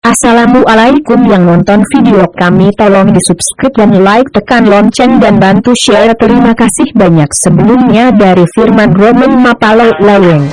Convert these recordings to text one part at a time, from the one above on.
Assalamualaikum yang nonton video kami, tolong di subscribe dan like, tekan lonceng dan bantu share, terima kasih banyak. Sebelumnya dari Firman Roman Mapalo Laweng.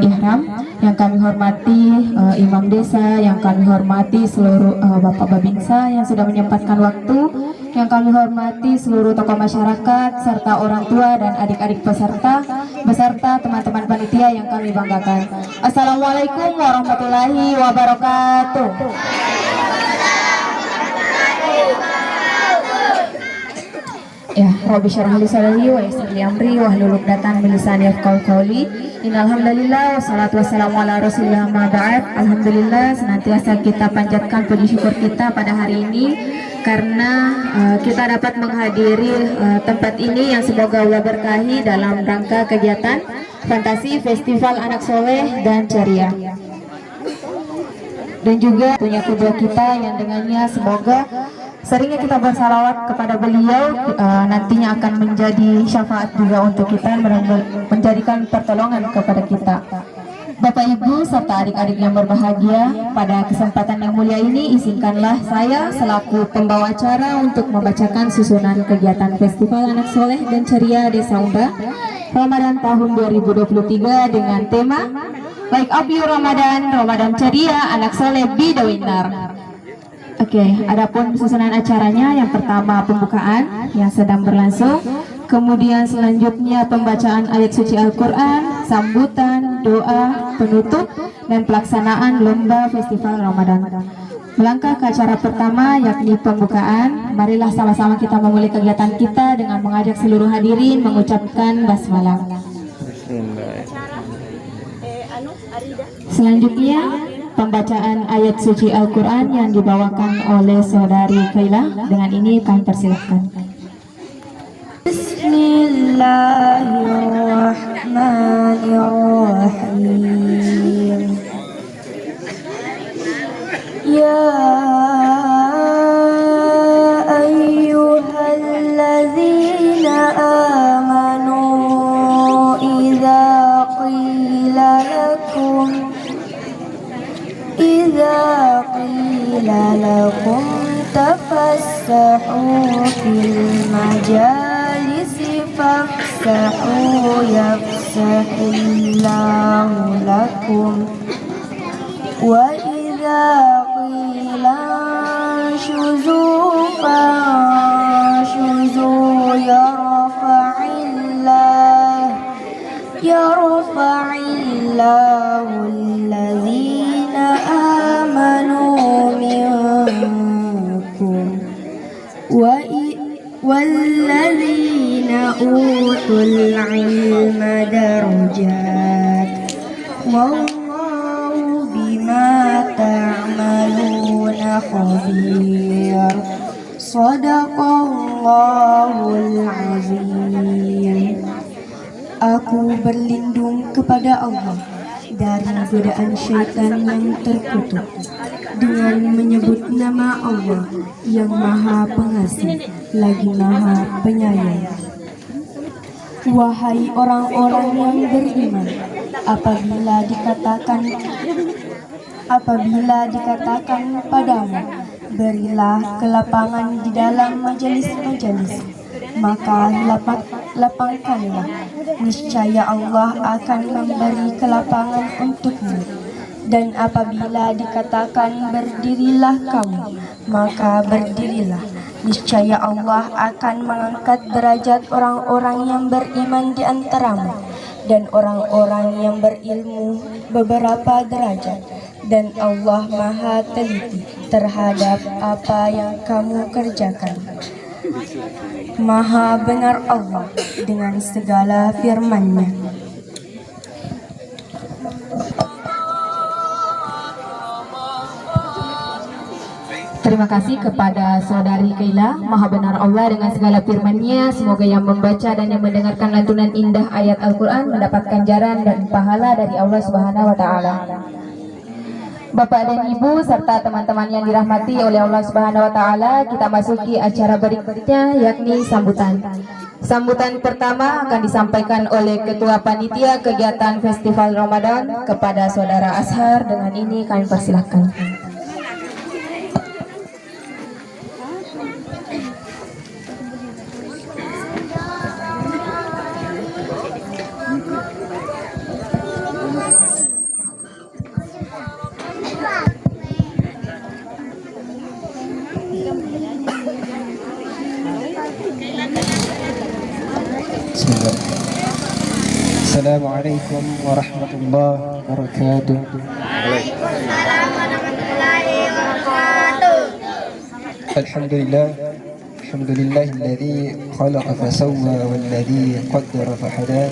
Ihram, yang kami hormati Imam Desa, yang kami hormati seluruh Bapak Babinsa yang sudah menyempatkan waktu, yang kami hormati seluruh tokoh masyarakat serta orang tua dan adik-adik peserta beserta teman-teman panitia yang kami banggakan. Assalamualaikum warahmatullahi wabarakatuh. Ya, Rabbi syarah li sadri wa yassir li amri wahlul 'uqdatam min lisani yafqahu qawli. Innal hamdalillah wassalatu wassalamu ala Rasulillah ma ba'd. Alhamdulillah, senantiasa kita panjatkan puji syukur kita pada hari ini karena kita dapat menghadiri tempat ini yang semoga Allah berkahi dalam rangka kegiatan Fantasi Festival Anak Soleh dan Ceria. Dan juga punya kedua kita yang dengannya semoga seringnya kita bersalawat kepada beliau, nantinya akan menjadi syafaat juga untuk kita, menjadikan pertolongan kepada kita. Bapak Ibu serta adik-adik yang berbahagia, pada kesempatan yang mulia ini izinkanlah saya selaku pembawa acara untuk membacakan susunan kegiatan Festival Anak Soleh dan Ceria Desa Umba Ramadan tahun 2023 dengan tema Wake Up You Ramadan, Ramadan Ceria Anak Soleh Be The Winner. Oke, adapun susunan acaranya, yang pertama pembukaan yang sedang berlangsung, kemudian selanjutnya pembacaan ayat suci Al-Quran, sambutan, doa, penutup, dan pelaksanaan lomba Festival Ramadan. Melangkah ke acara pertama yakni pembukaan, marilah sama-sama kita memulai kegiatan kita dengan mengajak seluruh hadirin mengucapkan basmalah. Selanjutnya pembacaan ayat suci Al-Quran yang dibawakan oleh saudari Kaila. Dengan ini kami persilahkan. Bismillahirrahmanirrahim. Ya ayyuhalladzina amanu idza qila lakum tafassahu fil majalisi fafsahu yafsahillahu lakum wa idza qila shuzu fashuzu yarfa'illahu allazina amanu minkum wallazina utul ilma darajat wallahu bima ta'maluna khabir. Shadaqallahul azim. Aku berlindung kepada Allah dari godaan syaitan yang terkutuk dengan menyebut nama Allah yang Maha Pengasih lagi Maha Penyayang. Wahai orang-orang yang beriman, apabila dikatakan padamu, berilah kelapangan di dalam majelis-majelis, maka lapangkanlah, niscaya Allah akan memberi kelapangan untukmu. Dan apabila dikatakan berdirilah kamu, maka berdirilah, niscaya Allah akan mengangkat derajat orang-orang yang beriman di antaramu dan orang-orang yang berilmu beberapa derajat. Dan Allah Maha teliti terhadap apa yang kamu kerjakan. Maha benar Allah dengan segala firman-Nya. Terima kasih kepada Saudari Kaila. Maha benar Allah dengan segala firman-Nya. Semoga yang membaca dan yang mendengarkan lantunan indah ayat Al-Quran mendapatkan ganjaran dan pahala dari Allah Subhanahu wa Ta'ala. Bapak dan Ibu serta teman-teman yang dirahmati oleh Allah Subhanahu wa Ta'ala, kita masuki acara berikutnya, yakni sambutan. Sambutan pertama akan disampaikan oleh Ketua Panitia Kegiatan Festival Ramadan kepada Saudara Ashar. Dengan ini kami persilahkan. Assalamualaikum warahmatullahi wabarakatuh. Waalaikumsalam warahmatullahi wabarakatuh. Alhamdulillah, alhamdulillahilladzi khalaqa fasawwa walladzi qaddara fahada.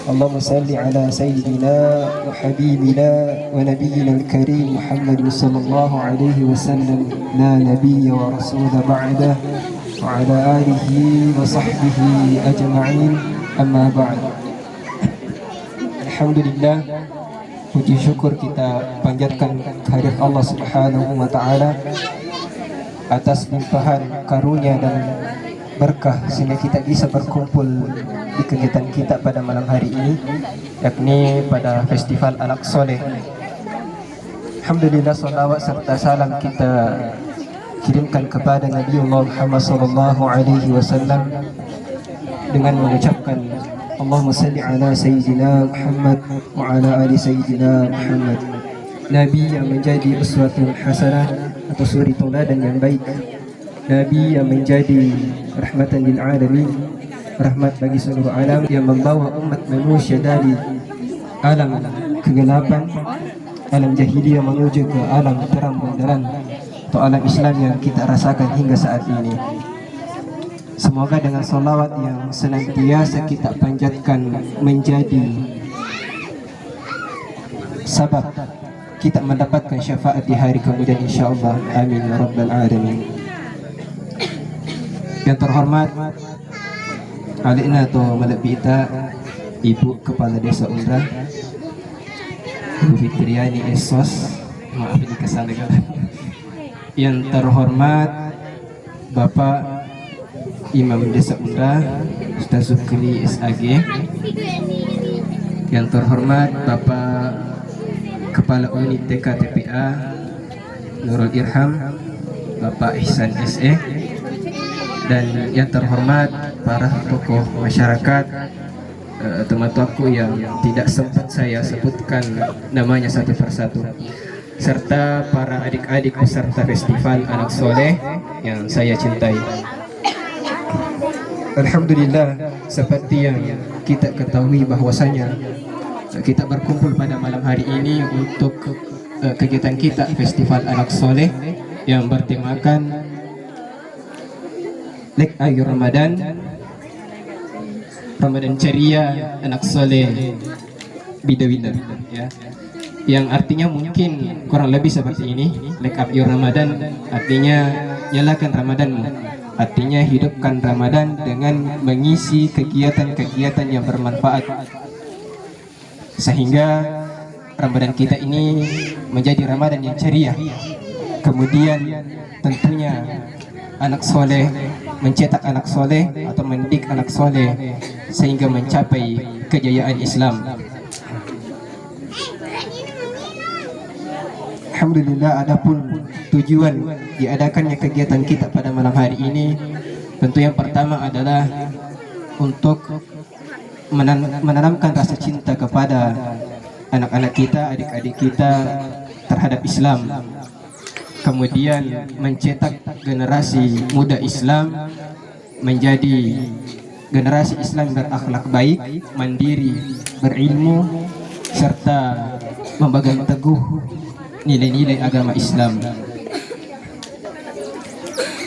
Allahumma salli ala sayyidina wa habibina wa nabiyyina al-karim Muhammad sallallahu alaihi wasallam, la nabiyya wa rasula ba'dah, wa ala alihi wa sahbihi ajma'in, amma ba'd. Alhamdulillah, puji syukur kita panjatkan kehadirat Allah Subhanahu wa Ta'ala atas limpahan karunia dan berkah sehingga kita bisa berkumpul di kegiatan kita pada malam hari ini, yakni pada Festival Anak Soleh. Alhamdulillah, salawat serta salam kita kirimkan kepada Nabiullah Muhammad sallallahu alaihi wasallam dengan mengucapkan Allahumma salli ala Sayyidina Muhammad wa ala ali Sayyidina Muhammad. Nabi yang menjadi uswatun hasanah atau suri tauladan yang baik, Nabi yang menjadi rahmatan lil alamin, rahmat bagi seluruh alam, yang membawa umat manusia dari alam kegelapan, alam jahiliyah menuju ke alam terang benderang atau alam Islam yang kita rasakan hingga saat ini. Semoga dengan salawat yang senantiasa kita panjatkan menjadi sebab kita mendapatkan syafaat di hari kemudian insyaAllah. Amin ya rabbal alamin. Yang terhormat Alina atau Malabita, Ibu Kepala Desa Umrah, Ibu Fitriani Esos, maaf ini kesalahan. Yang terhormat Bapak Imam Desa Umrah Ustaz Zukri SAG, yang terhormat Bapak Kepala Unit TK TPA Nurul Irham, Bapak Ihsan SE, dan yang terhormat para tokoh masyarakat, teman tuaku yang tidak sempat saya sebutkan namanya satu persatu, serta para adik-adik peserta Festival Anak Soleh yang saya cintai. Alhamdulillah, seperti yang kita ketahui bahwasanya kita berkumpul pada malam hari ini untuk kegiatan kita Festival Anak Soleh yang bertemakan Lek Ayu Ramadan, Ramadan Ceria Anak Soleh Bidawida, ya. Yang artinya mungkin kurang lebih seperti ini. Lek Ayu Ramadan artinya nyalakan Ramadanmu, artinya hidupkan Ramadan dengan mengisi kegiatan-kegiatan yang bermanfaat sehingga Ramadan kita ini menjadi Ramadan yang ceria. Kemudian tentunya anak soleh, mencetak anak soleh atau mendidik anak soleh sehingga mencapai kejayaan Islam. Alhamdulillah, adapun tujuan diadakannya kegiatan kita pada malam hari ini, tentu yang pertama adalah untuk menanamkan rasa cinta kepada anak-anak kita, adik-adik kita terhadap Islam. Kemudian mencetak generasi muda Islam menjadi generasi Islam berakhlak baik, mandiri, berilmu, serta memegang teguh nilai-nilai agama Islam.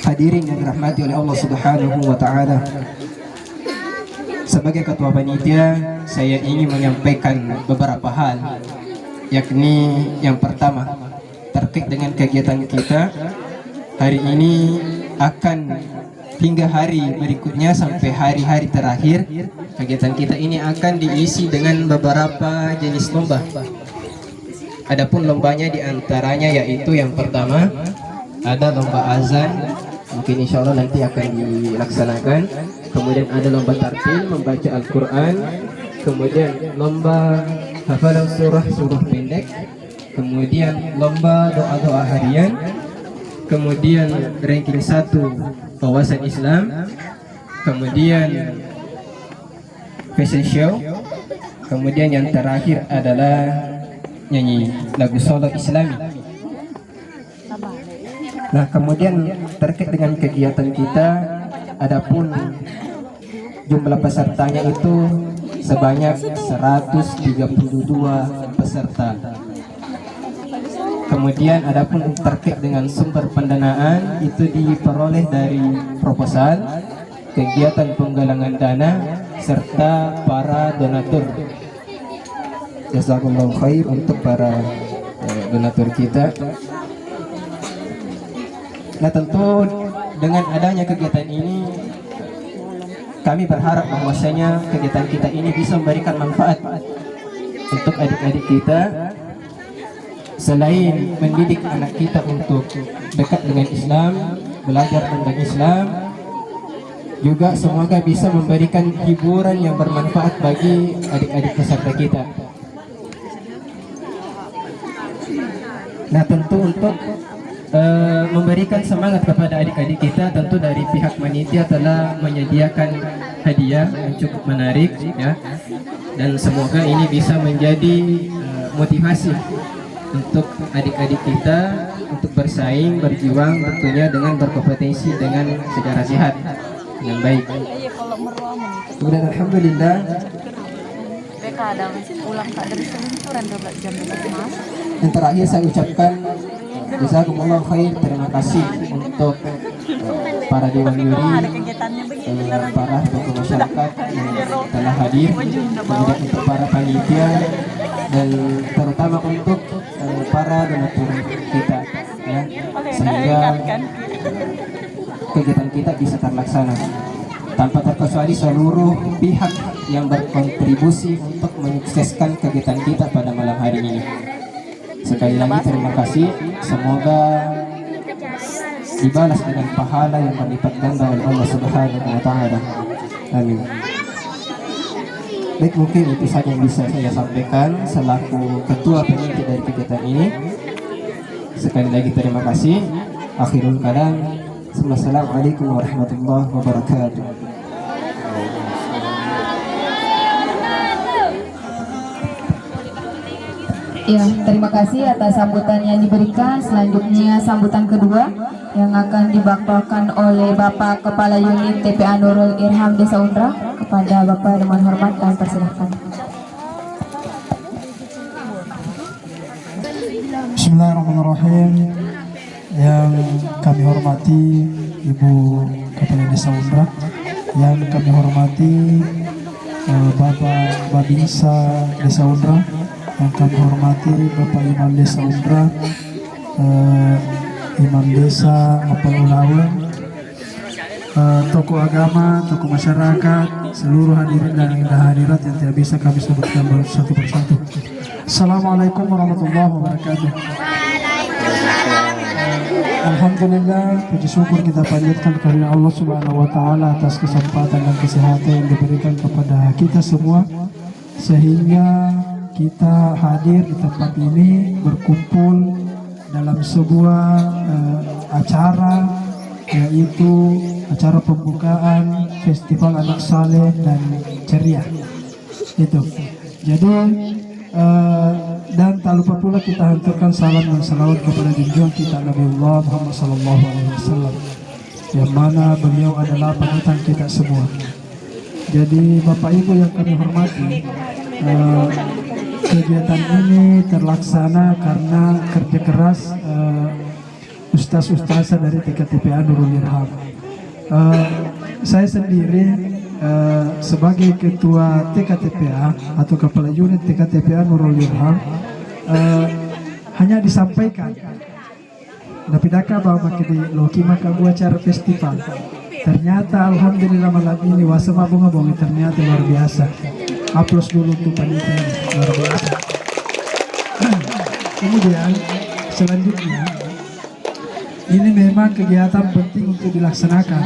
Hadirin yang dirahmati oleh Allah Subhanahu wa Ta'ala, sebagai ketua panitia saya ingin menyampaikan beberapa hal, yakni yang pertama terkait dengan kegiatan kita hari ini akan hingga hari berikutnya sampai hari-hari terakhir, kegiatan kita ini akan diisi dengan beberapa jenis lomba. Adapun lombanya diantaranya yaitu yang pertama ada lomba azan, mungkin insya Allah nanti akan dilaksanakan. Kemudian ada lomba tartil membaca Al-Quran, kemudian lomba hafalan surah pendek, kemudian lomba doa-doa harian, kemudian ranking 1 wawasan Islam, kemudian fashion show, kemudian yang terakhir adalah nyanyi lagu solo Islami. Nah, kemudian terkait dengan kegiatan kita, adapun jumlah pesertanya itu sebanyak 132 peserta. Kemudian adapun terkait dengan sumber pendanaan itu diperoleh dari proposal, kegiatan penggalangan dana, serta para donatur. Jazakumullah khair untuk para donatur kita. Nah, tentu dengan adanya kegiatan ini kami berharap bahwasanya kegiatan kita ini bisa memberikan manfaat untuk adik-adik kita. Selain mendidik anak kita untuk dekat dengan Islam, belajar tentang Islam, juga semoga bisa memberikan hiburan yang bermanfaat bagi adik-adik peserta kita. Nah, tentu untuk memberikan semangat kepada adik-adik kita, tentu dari pihak panitia telah menyediakan hadiah yang cukup menarik ya, dan semoga ini bisa menjadi motivasi untuk adik-adik kita untuk bersaing, berjuang tentunya dengan berkompetensi dengan secara sehat dengan baik. Kemudian alhamdulillah yang terakhir saya ucapkan jazakumullah khair, terima kasih untuk para dewan juri, para tokoh masyarakat yang telah hadir, kemudian untuk para panitia, dan terutama untuk para donatur kita ya, sehingga kegiatan kita bisa terlaksana tanpa terkecuali seluruh pihak yang berkontribusi untuk menyukseskan kegiatan kita pada malam hari ini. Sekali lagi terima kasih, semoga dibalas dengan pahala yang berlipat ganda oleh Allah Subhanahu wa taala. Amin. Baik, mungkin itu saja yang bisa saya sampaikan selaku ketua panitia dari kegiatan ini. Sekali lagi terima kasih. Akhirul kalam, Assalamualaikum warahmatullahi wabarakatuh. Ya, terima kasih atas sambutan yang diberikan. Selanjutnya sambutan kedua yang akan dibawakan oleh Bapak Kepala Unit TPA Nurul Irham Desa Undra. Kepada Bapak dengan hormat kami persilahkan. Bismillahirrahmanirrahim. Yang kami hormati Ibu Kepala Desa Undra, yang kami hormati Bapak Babinsa Desa Undra, yang kami hormati Bapak Imam Desa Undra, Imam Desa Mapal Ulawan, tokoh agama, tokoh masyarakat, seluruh hadirin dan hadirat yang tidak bisa kami sebutkan satu persatu. Assalamualaikum warahmatullahi wabarakatuh. Alhamdulillah, puji syukur kita panjatkan kepada Allah Subhanahu wa taala atas kesempatan dan kesehatan yang diberikan kepada kita semua, sehingga kita hadir di tempat ini berkumpul dalam sebuah acara, yaitu acara pembukaan Festival Anak Saleh dan Ceria. Itu. Jadi dan tak lupa pula kita hanturkan salam dan salawat kepada junjungan kita Nabiullah Muhammad sallallahu alaihi wasallam, yang mana beliau adalah panutan kita semua. Jadi Bapak Ibu yang kami hormati, kegiatan ini terlaksana karena kerja keras ustaz-ustazah dari TKTPA Nurul Irham. Saya sendiri sebagai ketua TKTPA atau kepala unit TKTPA Nurul Irham hanya disampaikan Napidaka bawa makidi loki maka buat acara festival. Ternyata alhamdulillah malam ini wasama bunga-bunga ternyata luar biasa. Aplaus dulu untuk panitia luar biasa. Kemudian selanjutnya ini memang kegiatan penting untuk dilaksanakan.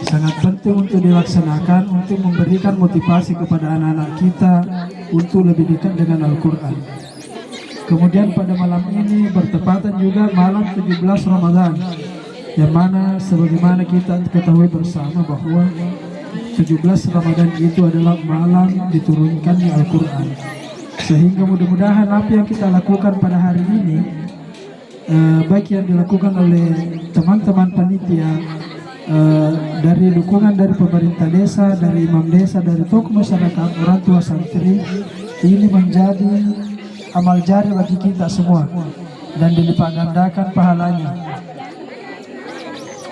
Sangat penting untuk dilaksanakan untuk memberikan motivasi kepada anak-anak kita untuk lebih dekat dengan Al-Quran. Kemudian pada malam ini bertepatan juga malam 17 Ramadan, yang mana sebagaimana kita ketahui bersama bahwa 17 Ramadan itu adalah malam diturunkannya Al-Quran. Sehingga mudah-mudahan apa yang kita lakukan pada hari ini, baik yang dilakukan oleh teman-teman panitia, dari dukungan dari pemerintah desa, dari imam desa, dari tokoh masyarakat, orang tua santri, ini menjadi amal jari bagi kita semua dan dilipat gandakan pahalanya.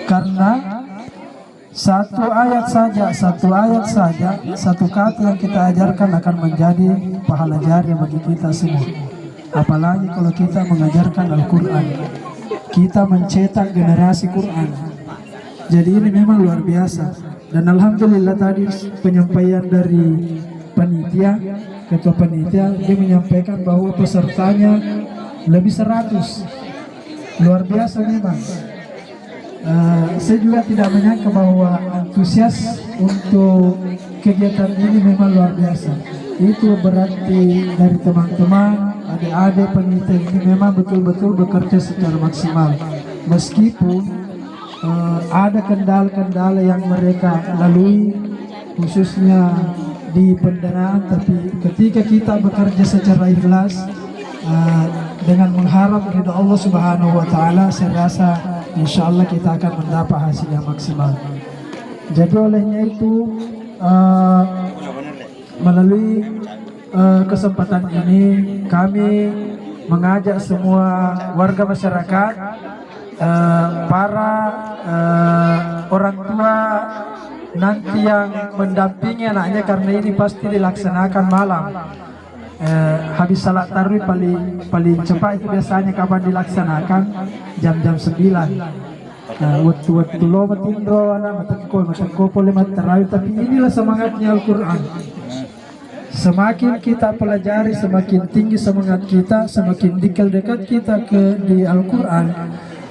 Karena satu ayat saja, satu kata yang kita ajarkan akan menjadi pahala jari bagi kita semua. Apalagi kalau kita mengajarkan Al-Quran, kita mencetak generasi Quran. Jadi ini memang luar biasa. Dan alhamdulillah tadi penyampaian dari panitia, ketua panitia, dia menyampaikan bahwa pesertanya lebih 100. Luar biasa memang. Saya juga tidak menyangka bahwa antusias untuk kegiatan ini memang luar biasa. Itu berarti dari teman-teman, adik-adik panitia ini memang betul-betul bekerja secara maksimal. Meskipun ada kendala-kendala yang mereka lalui, khususnya di pendanaan, tapi ketika kita bekerja secara ikhlas dengan mengharap ridha Allah Subhanahu wa taala, saya rasa insyaallah kita akan mendapat hasil yang maksimal. Jadi olehnya itu melalui kesempatan ini kami mengajak semua warga masyarakat, para orang tua nanti yang mendampingi anaknya, karena ini pasti dilaksanakan malam. Habis salat tarawih paling cepat itu biasanya kapan dilaksanakan, jam-jam 9. Waktu lo matindro anak matengko boleh tarawih, tapi inilah semangatnya Al-Quran. Semakin kita pelajari, semakin tinggi semangat kita, semakin dekat kita di Al-Quran,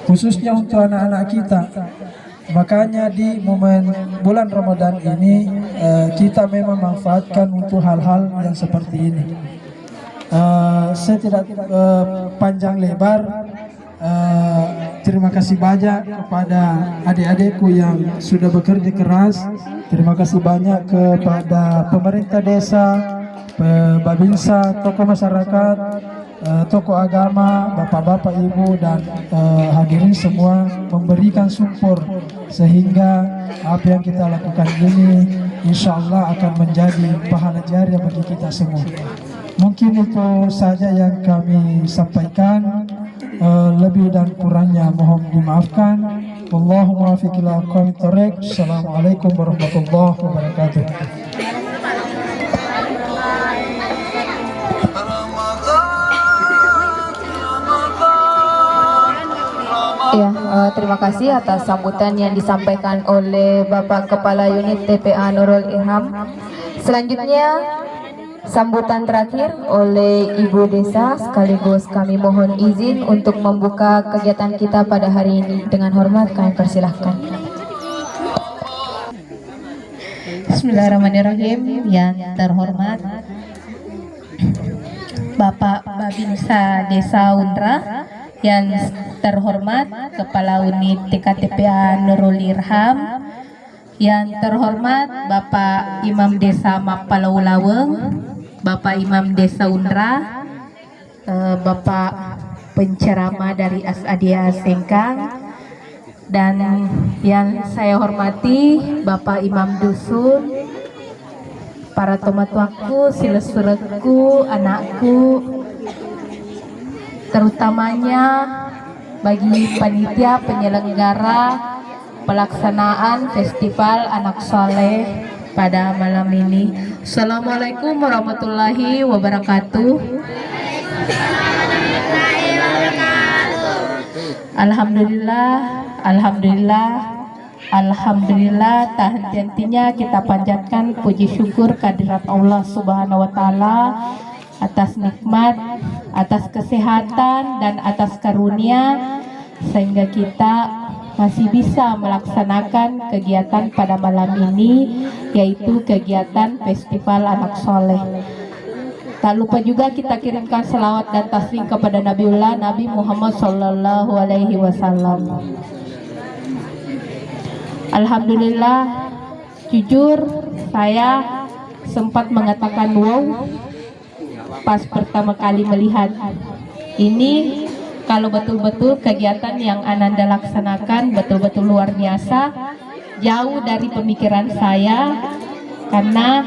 khususnya untuk anak-anak kita. Makanya di momen bulan Ramadan ini kita memang manfaatkan untuk hal-hal yang seperti ini. Saya tidak panjang lebar. Terima kasih banyak kepada adik-adikku yang sudah bekerja keras. Terima kasih banyak kepada pemerintah desa, Babinsa, tokoh masyarakat, tokoh agama, bapak-bapak, ibu, dan hadirin semua memberikan support sehingga apa yang kita lakukan ini insya Allah akan menjadi pahala jariah bagi kita semua. Mungkin itu saja yang kami sampaikan. Lebih dan kurangnya mohon dimaafkan. Wallahu muwaffiq ila aqwamit thoriq. Assalamualaikum warahmatullahi wabarakatuh. Ya, terima kasih atas sambutan yang disampaikan oleh Bapak Kepala Unit TPA Nurul Irham. Selanjutnya sambutan terakhir oleh Ibu Desa, sekaligus kami mohon izin untuk membuka kegiatan kita pada hari ini. Dengan hormat kami persilahkan. Bismillahirrahmanirrahim. Yang terhormat Bapak Babinsa Desa Undra, yang terhormat Kepala Unit TKTPA Nurul Irham, yang terhormat Bapak Imam Desa Mapalau Laweng, Bapak Imam Desa Undra, Bapak penceramah dari Asadia Sengkang, dan yang saya hormati Bapak Imam Dusun, para tomatuaku, silasuratku, anakku, terutamanya bagi panitia penyelenggara pelaksanaan Festival Anak Soleh pada malam ini. Assalamualaikum warahmatullahi wabarakatuh. Alhamdulillah, alhamdulillah, alhamdulillah. Tak henti-hentinya kita panjatkan puji syukur kehadirat Allah Subhanahu wa taala atas nikmat, atas kesehatan dan atas karunia sehingga kita masih bisa melaksanakan kegiatan pada malam ini, yaitu kegiatan Festival Anak Soleh. Tak lupa juga kita kirimkan selawat dan taslim kepada Nabiullah Nabi Muhammad Sallallahu Alaihi Wasallam. Alhamdulillah, jujur saya sempat mengatakan wow pas pertama kali melihat ini. Kalau betul-betul kegiatan yang Ananda laksanakan betul-betul luar biasa, jauh dari pemikiran saya. Karena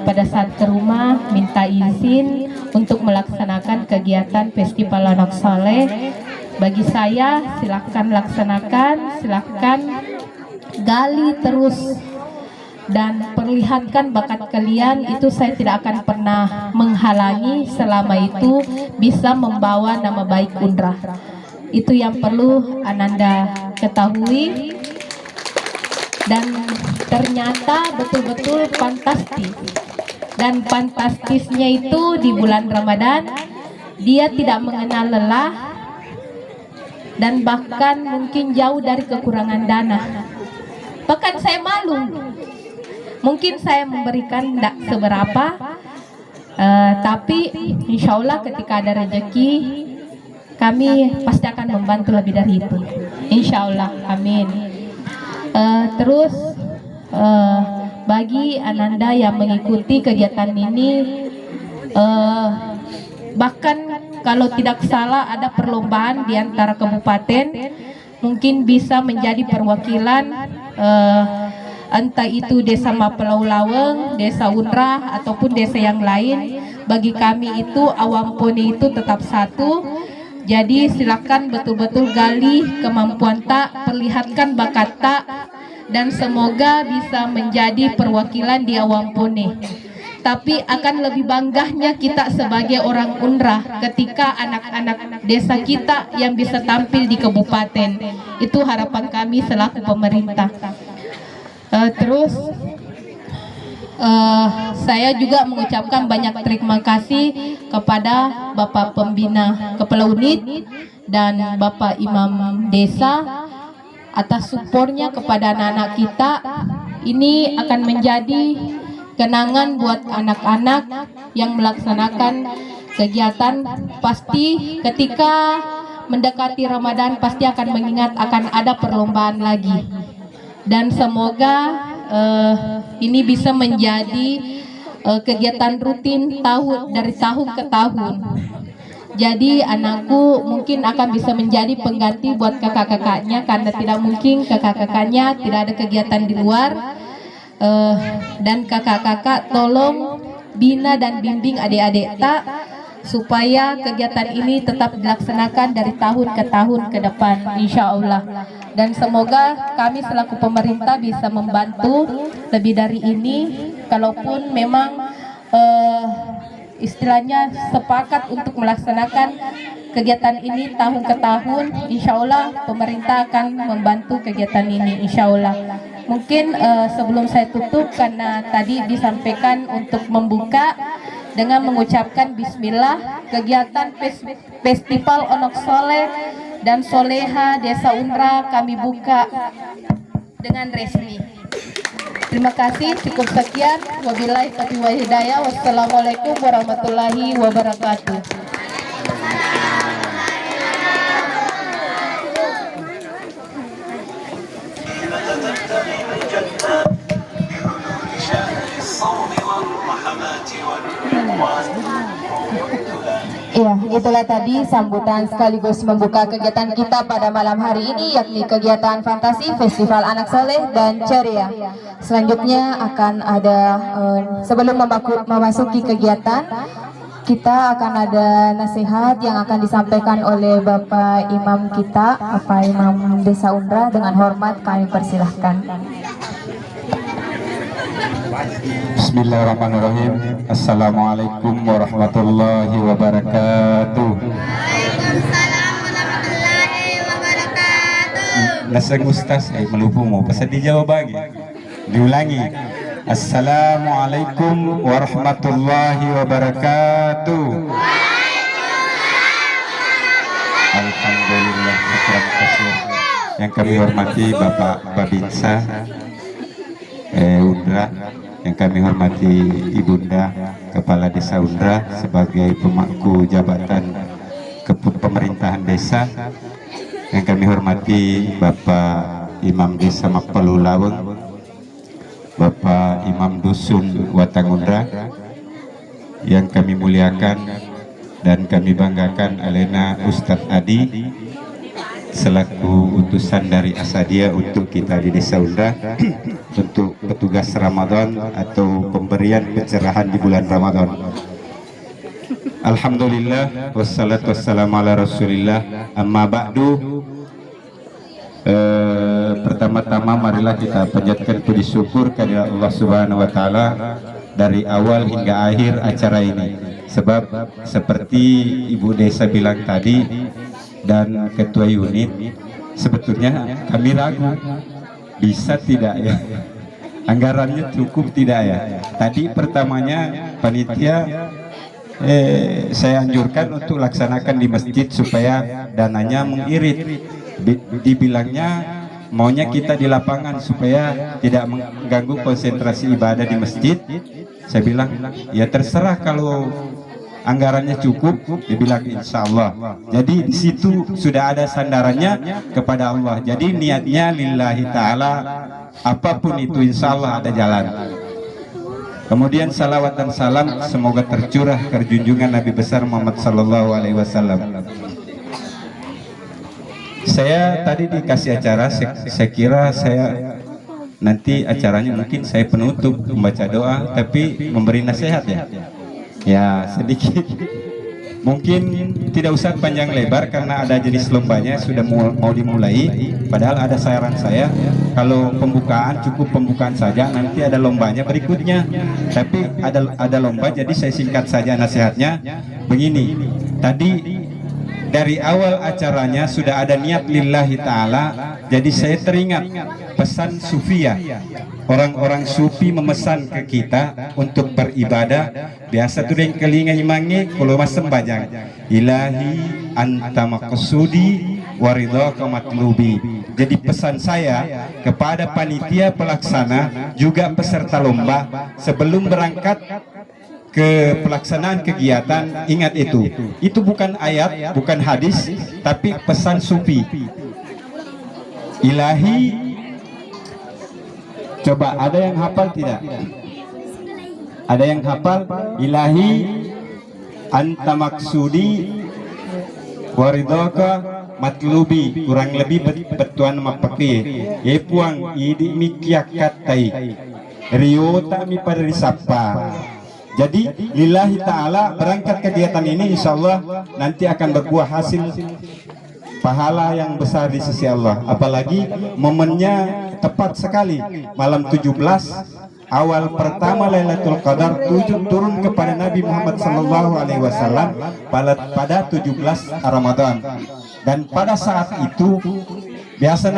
pada saat ke rumah minta izin untuk melaksanakan kegiatan Festival Anak Soleh, bagi saya silahkan laksanakan, silahkan gali terus dan perlihatkan bakat kalian. Itu saya tidak akan pernah menghalangi selama itu bisa membawa nama baik Unrah. Itu yang perlu Ananda ketahui. Dan ternyata betul-betul fantastis. Dan fantastisnya itu di bulan Ramadan dia tidak mengenal lelah dan bahkan mungkin jauh dari kekurangan dana. Bahkan saya malu, mungkin saya memberikan tidak seberapa, tapi insya Allah ketika ada rezeki kami pasti akan membantu lebih dari itu, insya Allah, amin. Terus bagi Ananda yang mengikuti kegiatan ini, bahkan kalau tidak salah ada perlombaan di antara kabupaten, mungkin bisa menjadi perwakilan entah itu desa Mapelau Laweng, desa Unrah ataupun desa yang lain. Bagi kami itu Awampone itu tetap satu. Jadi silakan betul-betul gali kemampuan tak, perlihatkan bakat tak, dan semoga bisa menjadi perwakilan di Awampone. Tapi akan lebih bangganya kita sebagai orang Unrah ketika anak-anak desa kita yang bisa tampil di kabupaten. Itu harapan kami selaku pemerintah. Terus saya juga mengucapkan banyak terima kasih kepada Bapak Pembina Kepala Unit dan Bapak Imam Desa atas supportnya kepada anak-anak kita. Ini akan menjadi kenangan buat anak-anak yang melaksanakan kegiatan. Pasti ketika mendekati Ramadan pasti akan mengingat akan ada perlombaan lagi. Dan semoga ini bisa menjadi kegiatan rutin dari tahun ke tahun. Jadi anakku mungkin akan bisa menjadi pengganti buat kakak-kakaknya, karena tidak mungkin kakak-kakaknya tidak ada kegiatan di luar. Dan kakak-kakak tolong bina dan bimbing adik-adik tak, supaya kegiatan ini tetap dilaksanakan dari tahun ke tahun ke depan, insya Allah. Dan semoga kami selaku pemerintah bisa membantu lebih dari ini. Kalaupun memang istilahnya sepakat untuk melaksanakan kegiatan ini tahun ke tahun, insya Allah pemerintah akan membantu kegiatan ini, insya Allah. Mungkin sebelum saya tutup, karena tadi disampaikan untuk membuka dengan mengucapkan bismillah, kegiatan Festival Anak Soleh dan Soleha Desa Unrah kami buka dengan resmi. Terima kasih, cukup sekian. Wabillahi taufiq wal hidayah. Wassalamualaikum warahmatullahi wabarakatuh. Ya, itulah tadi sambutan sekaligus membuka kegiatan kita pada malam hari ini, yakni kegiatan fantasi Festival Anak Soleh dan Ceria. Selanjutnya akan ada, sebelum memasuki kegiatan, kita akan ada nasihat yang akan disampaikan oleh Bapak Imam kita, Bapak Imam Desa Unrah. Dengan hormat kami persilahkan. Bismillahirrahmanirrahim. Assalamualaikum warahmatullahi wabarakatuh. Waalaikumsalam warahmatullahi wabarakatuh. nasang ustaz melupu mo pasal dijawab lagi. Diulangi. Assalamualaikum warahmatullahi wabarakatuh. Alhamdulillah. Yang kami hormati Bapak Babinsa Undra, yang kami hormati Ibunda Kepala Desa Undra sebagai pemangku jabatan pemerintahan desa, yang kami hormati Bapak Imam Desa Mapalu Laweng, Bapak Imam Dusun Watang Undra, yang kami muliakan dan kami banggakan Alena Ustadz Adi selaku utusan dari Asadia untuk kita di Desa Undra untuk petugas Ramadan atau pemberian pencerahan di bulan Ramadan. Alhamdulillah wassalatu wassalamu ala Rasulillah, amma ba'du. Pertama-tama marilah kita panjatkan puji syukur kepada Allah Subhanahu wa taala dari awal hingga akhir acara ini. Sebab seperti Ibu Desa bilang tadi dan Ketua Unit, sebetulnya kami ragu bisa tidak ya, anggarannya cukup tidak ya. Tadi pertamanya panitia saya anjurkan untuk laksanakan di masjid supaya dananya mengirit. Dibilangnya maunya kita di lapangan supaya tidak mengganggu konsentrasi ibadah di masjid. Saya bilang ya terserah, kalau anggarannya cukup, dibilang insya Allah. Jadi di situ sudah ada sandarannya kepada Allah. Jadi niatnya lillahi ta'ala, apapun itu insya Allah ada jalan. Kemudian salawat dan salam semoga tercurah ke junjungan Nabi besar Muhammad sallallahu alaihi wasallam. Saya tadi dikasih acara, saya kira saya nanti acaranya mungkin saya penutup membaca doa, tapi memberi nasihat ya sedikit. Mungkin tidak usah panjang lebar karena ada jenis lombanya sudah mau dimulai. Padahal ada saran saya, kalau pembukaan cukup pembukaan saja, nanti ada lombanya berikutnya. Tapi ada lomba, jadi saya singkat saja nasihatnya. Begini, tadi dari awal acaranya sudah ada niat lillahi ta'ala. Jadi saya teringat pesan Sufia. Orang-orang Sufi memesan ke kita untuk beribadah. Biasa tuh yang kelinga imangi kalau mas sembajang, ilahi anta maqsudi waridhaka matlubi. Jadi pesan saya kepada panitia pelaksana juga peserta lomba, sebelum berangkat ke pelaksanaan kegiatan, ingat itu bukan ayat, bukan hadis, tapi pesan Sufi. Ilahi, coba ada yang hafal tidak? Ada yang hafal? Ilahi anta maksudi waridhaka matlubi. Kurang lebih betuan mapaki ye puang idi mikiak katai rio mi pada risapa. Jadi lillahi ta'ala berangkat kegiatan ini insyaallah nanti akan berbuah hasil pahala yang besar di sisi Allah. Apalagi momennya tepat sekali, malam 17 awal pertama Lailatul Qadar turun kepada Nabi Muhammad SAW pada 17 Ramadan. Dan pada saat itu biasa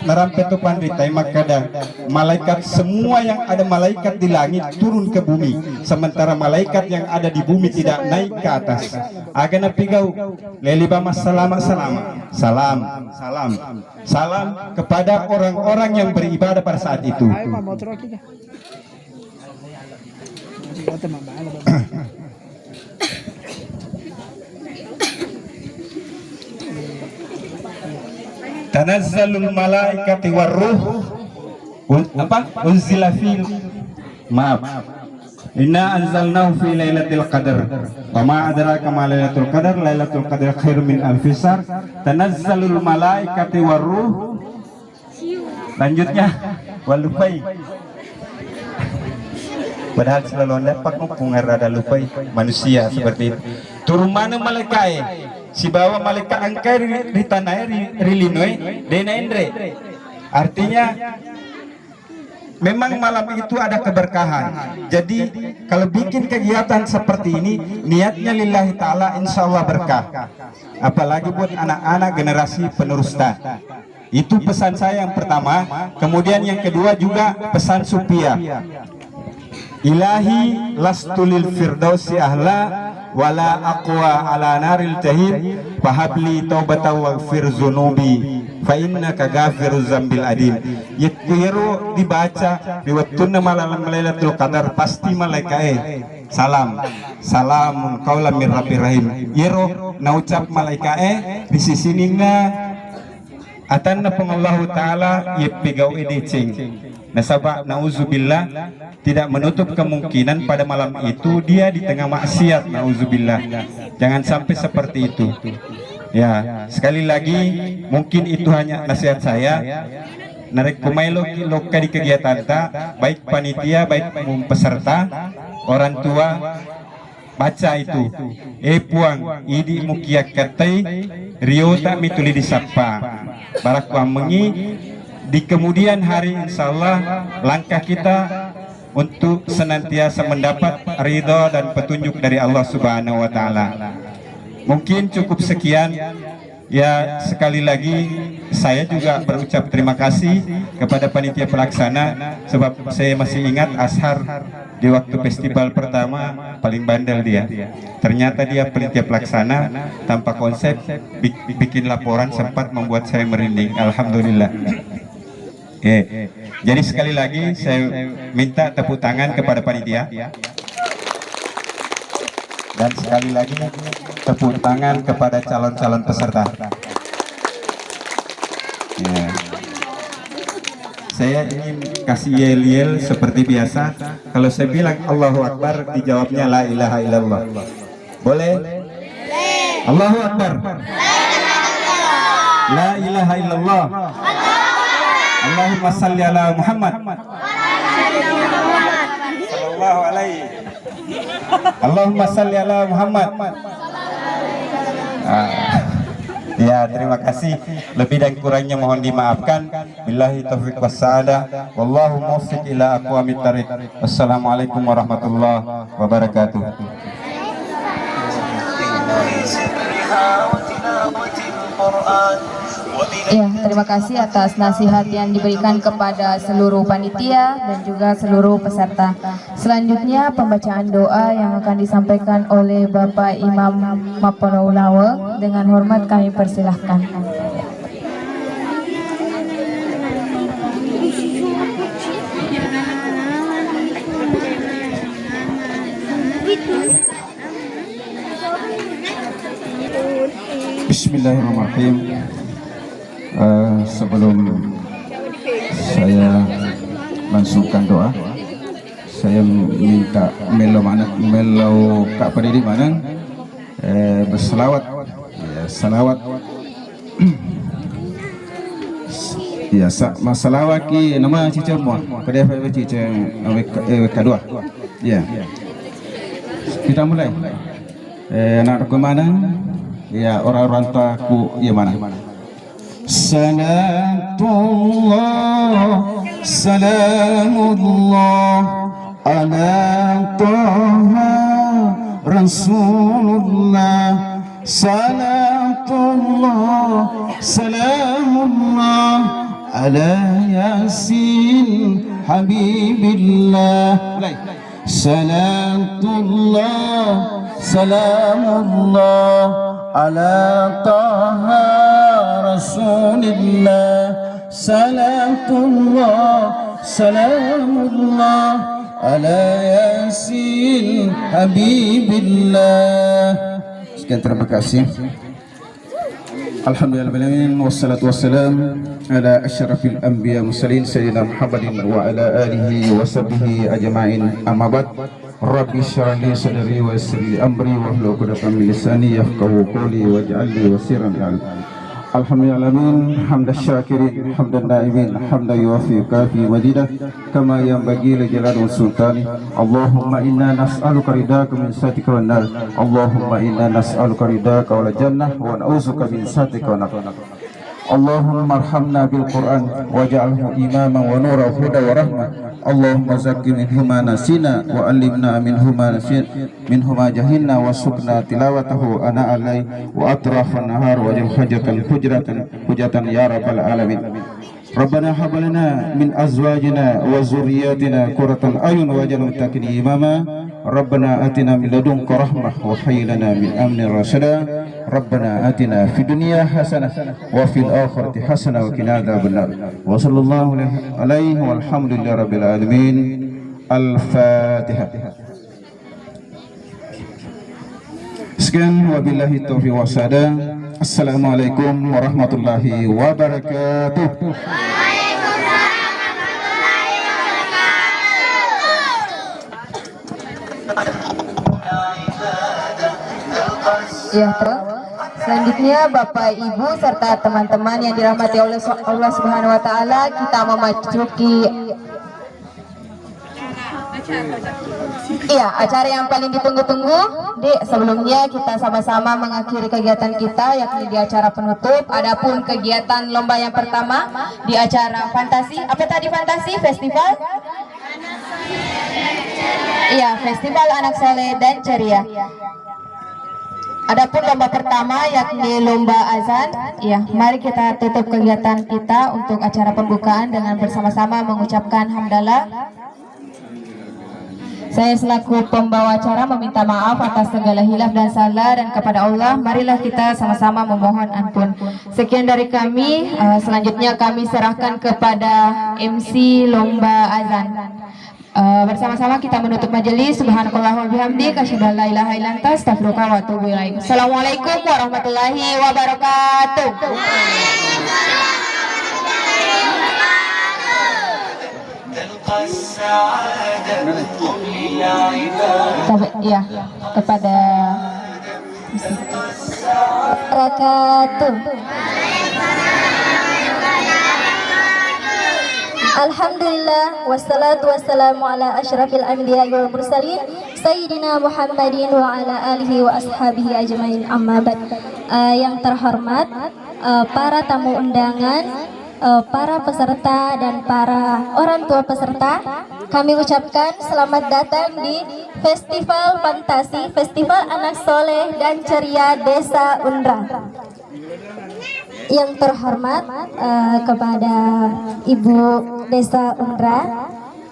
narampetu pandritai makada malaikat, semua yang ada malaikat di langit turun ke bumi, sementara malaikat yang ada di bumi tidak naik ke atas. Agana pigau lelibama salam kepada orang-orang yang beribadah pada saat itu. Tanazzalul malaikati warruh unzila fil inna anzalnahu fi lailatul qadar wa ma adraka ma lailatul qadar lailatul qadar khairum min alfi syahr. Tanazzalul malaikati warruh, lanjutnya walupai. Padahal selalu anda pak pengar ada lupai manusia seperti itu. Turun mana malaikat? Si bawa malaikat angkai di tanah rilinoi denaendre. Artinya memang malam itu ada keberkahan. Jadi kalau bikin kegiatan seperti ini niatnya lillahi ta'ala, insya Allah berkah. Apalagi buat anak-anak generasi penerus. Itu pesan saya yang pertama. Kemudian yang kedua juga pesan Supia. Ilahi lastulil firdausi ahla wala aqwa ala naril jahim fahabli taubatan waghfir zunubi fa innaka ghafiruz zambil adim. Yero dibaca di waktuna malam Lailatul Qadar pasti malaikae salamun qaulan mir rabbir rahim. Yero naucap malaikae di sisiningna atanna pengallahu taala yepigau edecing. Nasabah nauzubillah, tidak menutup kemungkinan pada malam itu dia di tengah maksiat, nauzubillah. Jangan sampai seperti itu. Ya, sekali lagi mungkin itu hanya nasihat saya. Narek kumailo loka di kegiatan baik panitia, baik peserta, orang tua baca itu. Puang idi mukia katai Rio tak mituli disapa. Barakwa mengi di kemudian hari insyaallah langkah kita untuk senantiasa mendapat ridha dan petunjuk dari Allah Subhanahu wa taala. Mungkin cukup sekian. Ya, sekali lagi saya juga berucap terima kasih kepada panitia pelaksana, sebab saya masih ingat Ashar di waktu festival pertama paling bandel dia. Ternyata dia panitia pelaksana tanpa konsep, bikin laporan sempat membuat saya merinding. Alhamdulillah. Jadi sekali lagi saya minta tepuk tangan kepada panitia. Dan sekali lagi tepuk tangan kepada calon-calon peserta. Ya. Saya ingin kasih yel-yel seperti biasa. Kalau saya bilang Allahu Akbar, dijawabnya la ilaha illallah. Boleh? Allahu Akbar. La ilaha illallah. Allahumma salli ala Muhammad. Sallallahu alaihi. Allahumma salli ala Muhammad. Ya, terima kasih. Lebih dan kurangnya mohon dimaafkan. Billahi taufiq wassa'adah. Wallahu muwaffiq ila aqwamit thariq. Wassalamualaikum warahmatullahi wabarakatuh. Ya, terima kasih atas nasihat yang diberikan kepada seluruh panitia dan juga seluruh peserta. Selanjutnya pembacaan doa yang akan disampaikan oleh Bapak Imam Mapolou Lawe. Dengan hormat kami persilahkan. Bismillahirrahmanirrahim. Sebelum saya langsungkan doa, saya minta melo Kak Pendiri Manang berselawat, ya, salawat. Ya, masalawat ki nama cica semua pada cica kedua. Ya, kita mulai. Anak ke mana? Ya, orang-orang taku ya mana? Salamullah ala Taha Rasulullah. Salamullah ala Yasin Habibillah. Salamullah ala Taha Rasulillah. Salamullah ala Yasin Habibillah. Sekian, terima kasih. Alhamdulillahirrahmanirrahim. Wassalatu wassalam ala asyrafil anbiya mursalin sayyidina Muhammadin wa ala alihi wa sahbihi ajma'in. Amma ba'd. Rabbi shrah li sadri wa yassir li amri wahlul 'uqdatam min lisani yafqahu qawli waj'al li wasiran al. Alhamdulillahirrahmanirrahim. Hamdan syakirin, hamdan naimin, hamdan yuwafi kafi majidah kama yanbaghi li jalali sultani. Allahumma inna nas'aluka ridaka min sakhatika wan nar. Allahumma inna nas'aluka ridaka wal jannah wa na'udzuka min sakhatika wan nar. اللهم ارحمنا بالقرآن واجعله إماما ونورا وهدى ورحمة. اللهم زكي منه ما نسينا وعلمنا منه ما جهلنا وارزقنا تلاوته آناء الليل وأطراف النهار واجعل حجة يا رب العالمين. ربنا هب لنا من أزواجنا وذرياتنا قرة أعين واجعلنا للمتقين إماما. ربنا آتنا من لدنك رحمة وهيئ لنا من أمرنا رشدا. ربنا آتنا في الدنيا حسنة وفي الآخرة حسنة وقنا عذاب النار. وصلى الله عليه والحمد لله رب العالمين. الفاتحة. Sekian wabillahi taufiq wasada. Assalamualaikum warahmatullahi wabarakatuh. Ya, selanjutnya Bapak Ibu serta teman-teman yang dirahmati oleh Allah Subhanahu wa taala, kita memasuki acara yang paling ditunggu-tunggu. Sebelumnya kita sama-sama mengakhiri kegiatan kita yakni di acara penutup. Adapun kegiatan lomba yang pertama di acara fantasi, apa tadi fantasi? Festival? Iya, Festival Anak Soleh dan Ceria. Adapun lomba pertama yakni lomba azan. Ya, mari kita tutup kegiatan kita untuk acara pembukaan dengan bersama-sama mengucapkan hamdalah. Saya selaku pembawa acara meminta maaf atas segala hilaf dan salah, dan kepada Allah marilah kita sama-sama memohon ampun. Sekian dari kami. Selanjutnya kami serahkan kepada MC lomba azan. Bersama-sama kita menutup majelis. Subhanakallah wa bihamdik asyhadu an la ilaha illa anta astaghfiruka wa atubu ilaik. Assalamualaikum warahmatullahi wabarakatuh. Ya, kepada wabarakatuh. Alhamdulillah wassalatu wassalamu ala asyrafil anbiya wal mursalin sayyidina Muhammadin wa ala alihi wa ashabihi ajmain, amma ba'd. Yang terhormat para tamu undangan, para peserta dan para orang tua peserta, kami ucapkan selamat datang di Festival Fantasi, Festival Anak Soleh dan Ceria Desa Unra. Yang terhormat kepada Ibu Desa Unra,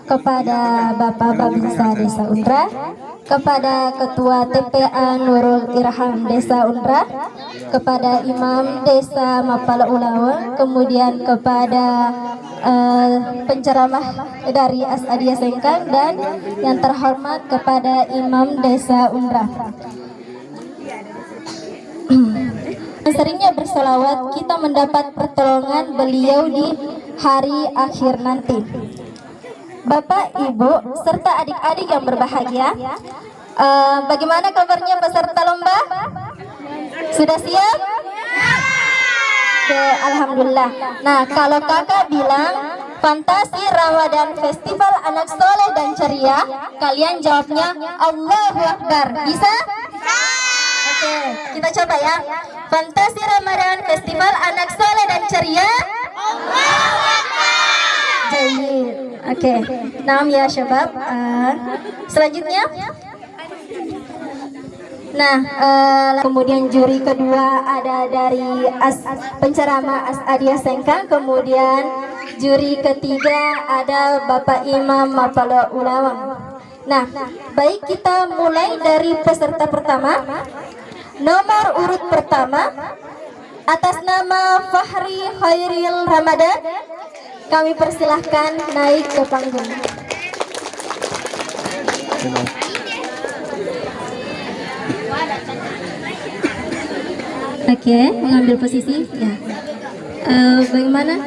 kepada Bapak Babinsa Desa Unra, kepada Ketua TPA Nurul Irham Desa Unra, kepada Imam Desa Mapala Ulawa, kemudian kepada penceramah dari Asadiya Sengkang, dan yang terhormat kepada Imam Desa Unra. Seringnya berselawat, kita mendapat pertolongan beliau di hari akhir nanti. Bapak, Ibu, serta adik-adik yang berbahagia, bagaimana kabarnya peserta lomba? Sudah siap? Oke, alhamdulillah. Nah, kalau kakak bilang Fantasi Ramadan Festival Anak Soleh dan Ceria, kalian jawabnya Allahu Akbar. Bisa? Oke, kita coba ya. Fantasi Ramadan Festival Anak Soleh dan Ceria. Allahu Akbar. Jahil. Oke. Naam ya syabab. Selanjutnya. Nah, kemudian juri kedua ada dari penceramah Asadiya Sengkang. Kemudian juri ketiga ada Bapak Imam Mapala Ulawang. Nah, baik, kita mulai dari peserta pertama. Nomor urut pertama atas nama Fahri Khairil Ramadan, kami persilahkan naik ke panggung. Oke, mengambil posisi ya. Bagaimana?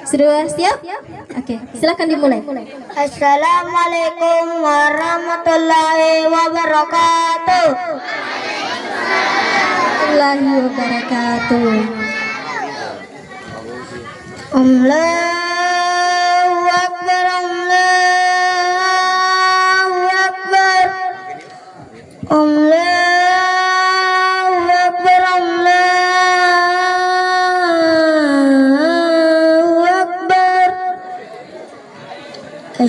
Sudah siap? Oke, silakan dimulai. Assalamualaikum warahmatullahi wabarakatuh. Warahmatullahi wabarakatuh. Allahu Akbar, Allahu Akbar, Allahu Akbar, Allahu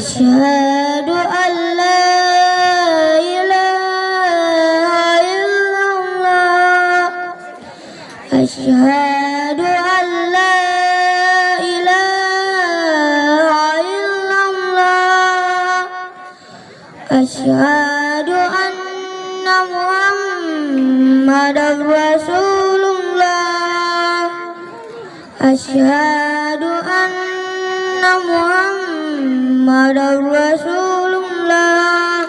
أشهد أن لا إله إلا الله أشهد أن لا إله إلا الله أشهد أن محمدا رسول الله أشهد أن محمدا رسول الله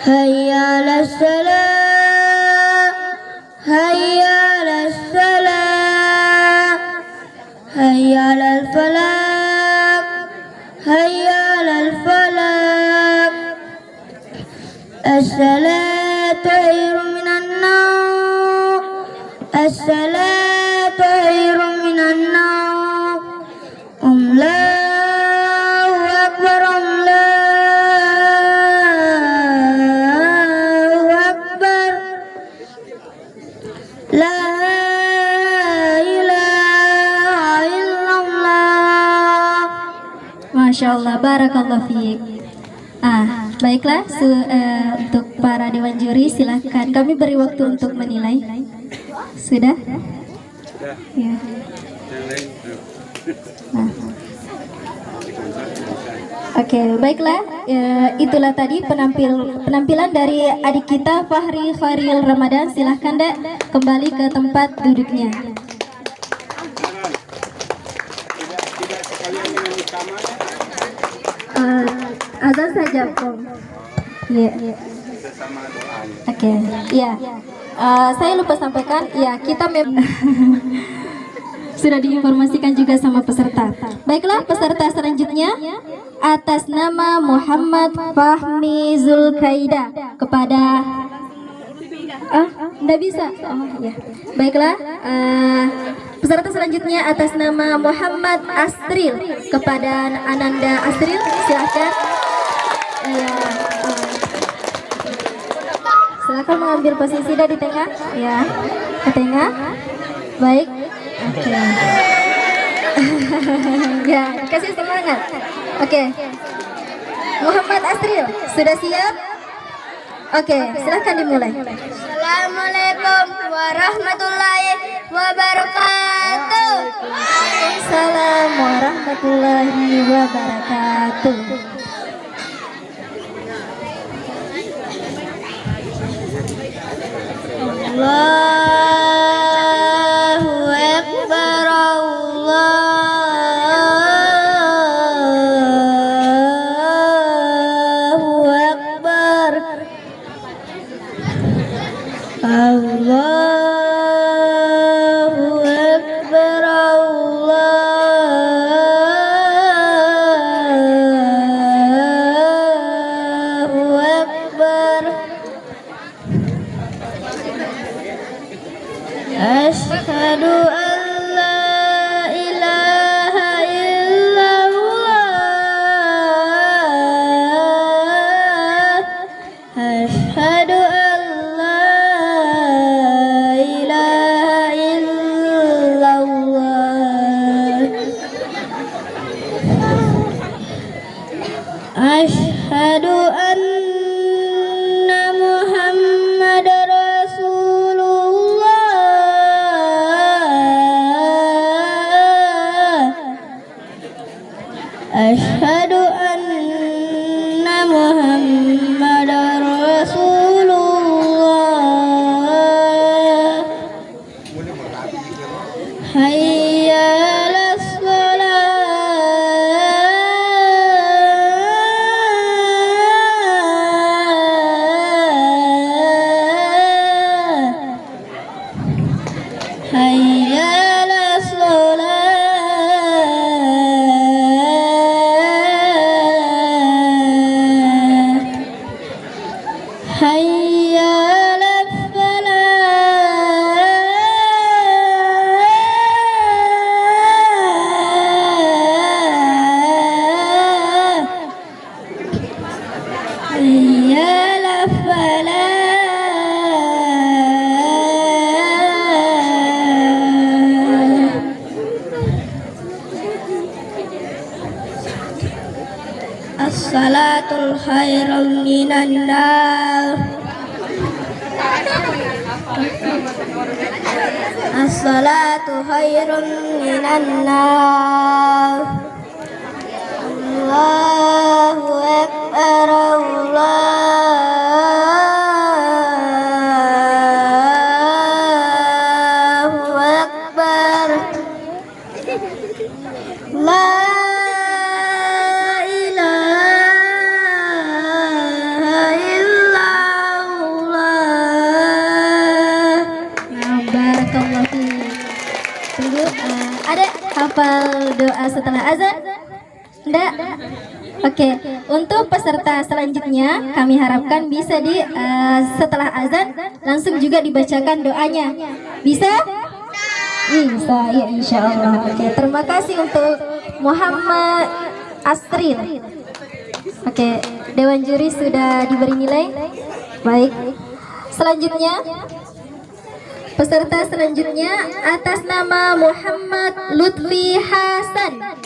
هيا على الصلاة هيا على الصلاة هيا على الفلاح هيا على الفلاح الصلاة خير من النوم الصلاة خير من النوم الله أكبر الله أكبر لا إله إلا الله. Masya Allah, barakallah fiik. Baiklah, untuk para dewan juri silahkan kami beri waktu untuk menilai. Sudah? Ya. Oke, baiklah. Itulah tadi penampilan dari adik kita Fahri Khairil Ramadan. Silahkan Dek kembali ke tempat duduknya. Azan saja, Om. Iya. Oke, iya. Saya lupa sampaikan, ya kita sudah diinformasikan juga sama peserta. Baiklah, peserta selanjutnya atas nama Muhammad Fahmi Zulkaida kepada enggak bisa. Oh ya. Baiklah, peserta selanjutnya atas nama Muhammad Asril kepada Ananda Asril, silahkan. Ya, silakan mengambil posisi di tengah, ya, ke tengah. Baik. Oke. Ya, kasih semangat. Oke. Muhammad Asril, sudah siap? Oke, silahkan dimulai. Assalamualaikum warahmatullahi wabarakatuh. Waalaikumsalam warahmatullahi wabarakatuh. Allahu Akbar, Allahu Akbar, Allahu Akbar, Allahu Akbar. Asyhadu an la ilaha illallah Asyhadu an la ilaha illallah Asyhadu anna Muhammadar Asyhadu anna Muhammadar Rasulullah Hayya 'alas shalah Hayya 'alas Hayya 'alal falah Hayya 'alal falah من النار الصلاة خير من النار الله أكبر الله أكبر لا إله إلا الله. Barakallahu fiik. Tunggu, ada hafal doa setelah azan? Enggak? Oke, untuk peserta selanjutnya kami harapkan bisa setelah azan langsung juga dibacakan doanya. Bisa? Bisa, ya insya Allah. Oke, terima kasih untuk Muhammad Asril. Oke, Dewan Juri sudah diberi nilai. Baik. Selanjutnya, peserta selanjutnya atas nama Muhammad Lutfi Hasan.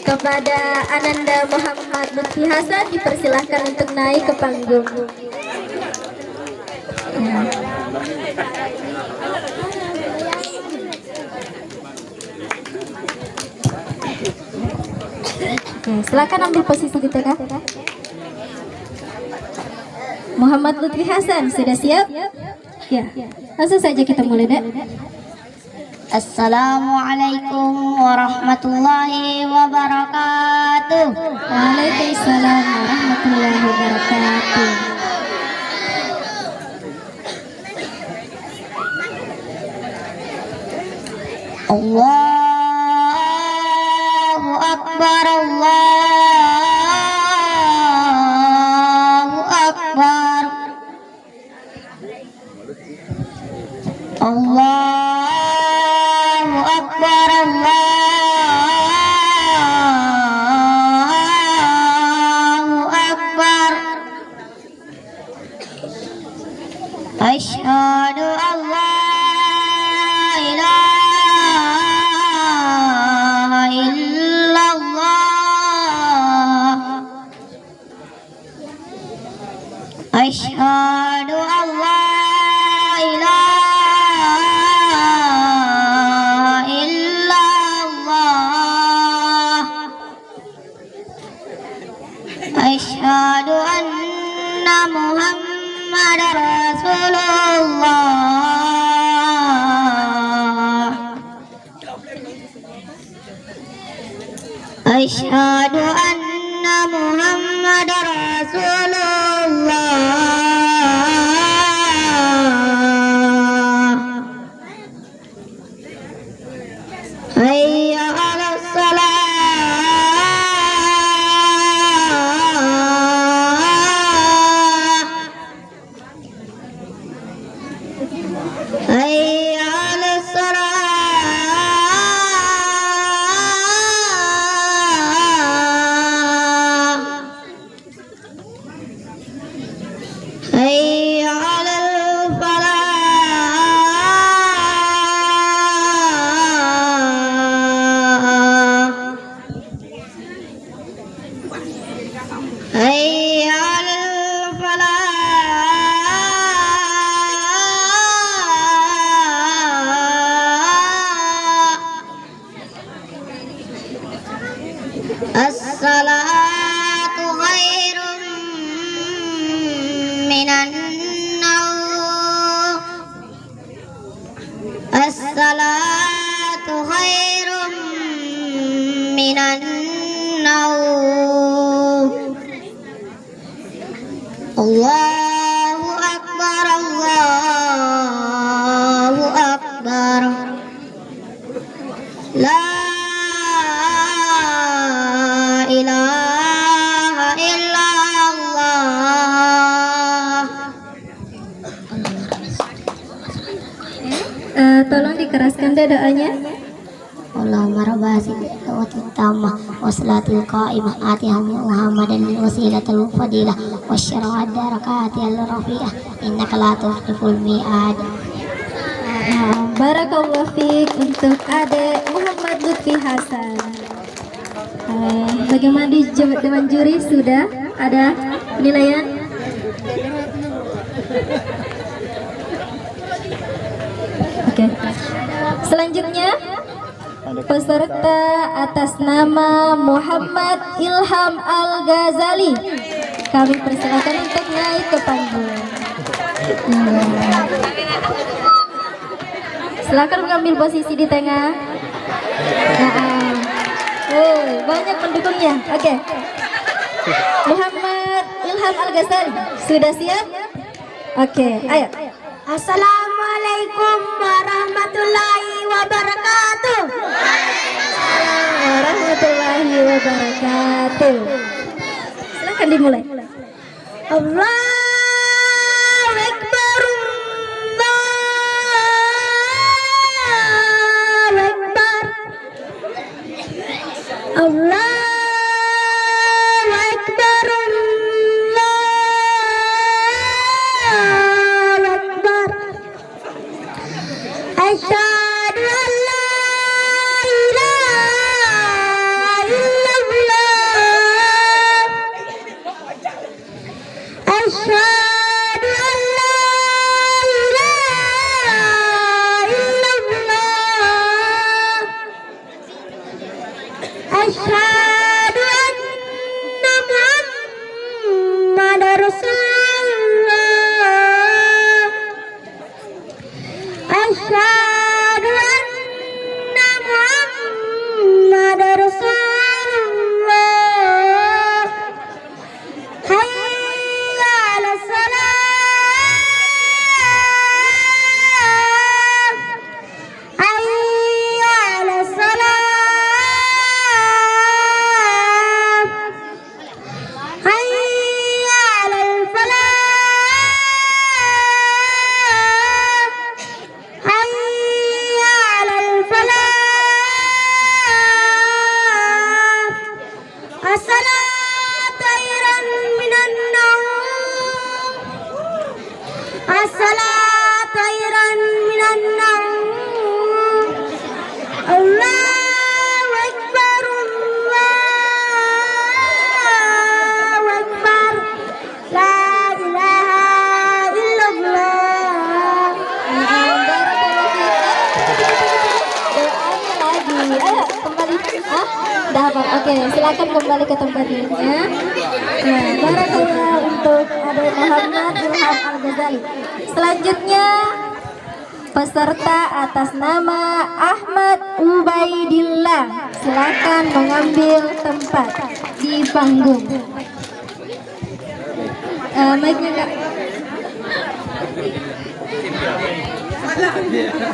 Kepada Ananda Muhammad Lutfi Hasan dipersilahkan untuk naik ke panggung. Ya. Oke, silakan ambil posisi di tengah. Muhammad Lutfi Hasan sudah siap? Ya, langsung saja kita mulai, Dek. Assalamualaikum warahmatullahi wabarakatuh. Waalaikumsalam warahmatullahi wabarakatuh. Allahu Akbar, Allahu Akbar, Allahu Akbar, Allahu Akbar. Asyhadu an la ilaha illallah. Asyhadu an la ilaha illallah. Asyhadu anna Muhammadar Rasulullah. Asyhadu anna Muhammadar Rasulullah. Hayya 'alas salah. Hayya 'alas salah. Hayya 'alal falah. Hayya 'alal falah. As-salatu khairum minan naum. As-salatu khairum minan naum. Allahu Akbar, Allahu Akbar. La ilaha illallah. Tolong dikeraskan deh doanya. Allahumma rabbana da'watil tammah wassalatil qa'imah atiham Muhammadan wasilatul fadilah wasyara'ad darakatil rafi'ah innaka la tukhliful mi'ad. Barakallahu fiik untuk Adek Muhammad Lutfi Hasan. Bagaimana di Dewan Juri sudah ada penilaian. Oke. Selanjutnya peserta atas nama Muhammad Ilham Al-Ghazali. Kami persilakan untuk naik ke panggung. Silakan mengambil posisi di tengah. Banyak pendukungnya. Oke. Muhammad Ilham Al-Ghazali, sudah siap? Oke, ayo. Assalamualaikum warahmatullahi wabarakatuh. Warahmatullahi wabarakatuh. Silakan dimulai. Allahu Akbar, Allahu Akbar, Allahu Akbar, Allahu Akbar. Asyhadu an la ilaha illallah. Asyhadu an la ilaha illallah. Asyhadu anna Muhammadar Rasulullah. Asyhadu anna Muhammadar Rasulullah. Hayya 'alas salat. Hayya 'alas salat. Hayya 'alal falah. Hayya 'alal falah. As-salatu khairan minan naum. As-salatu khairan minan naum. Allahu Akbar, Allahu Akbar. La ilaha illallah. Doanya lagi. Ayo kembali. Dah hafal. Oke, silakan kembali ke tempatnya. Barakallah untuk Adik Muhammad Ilham Al-Ghazali. Selanjutnya peserta atas nama Ahmad Ubaidillah. Silakan mengambil tempat di panggung. Mic-nya Kak.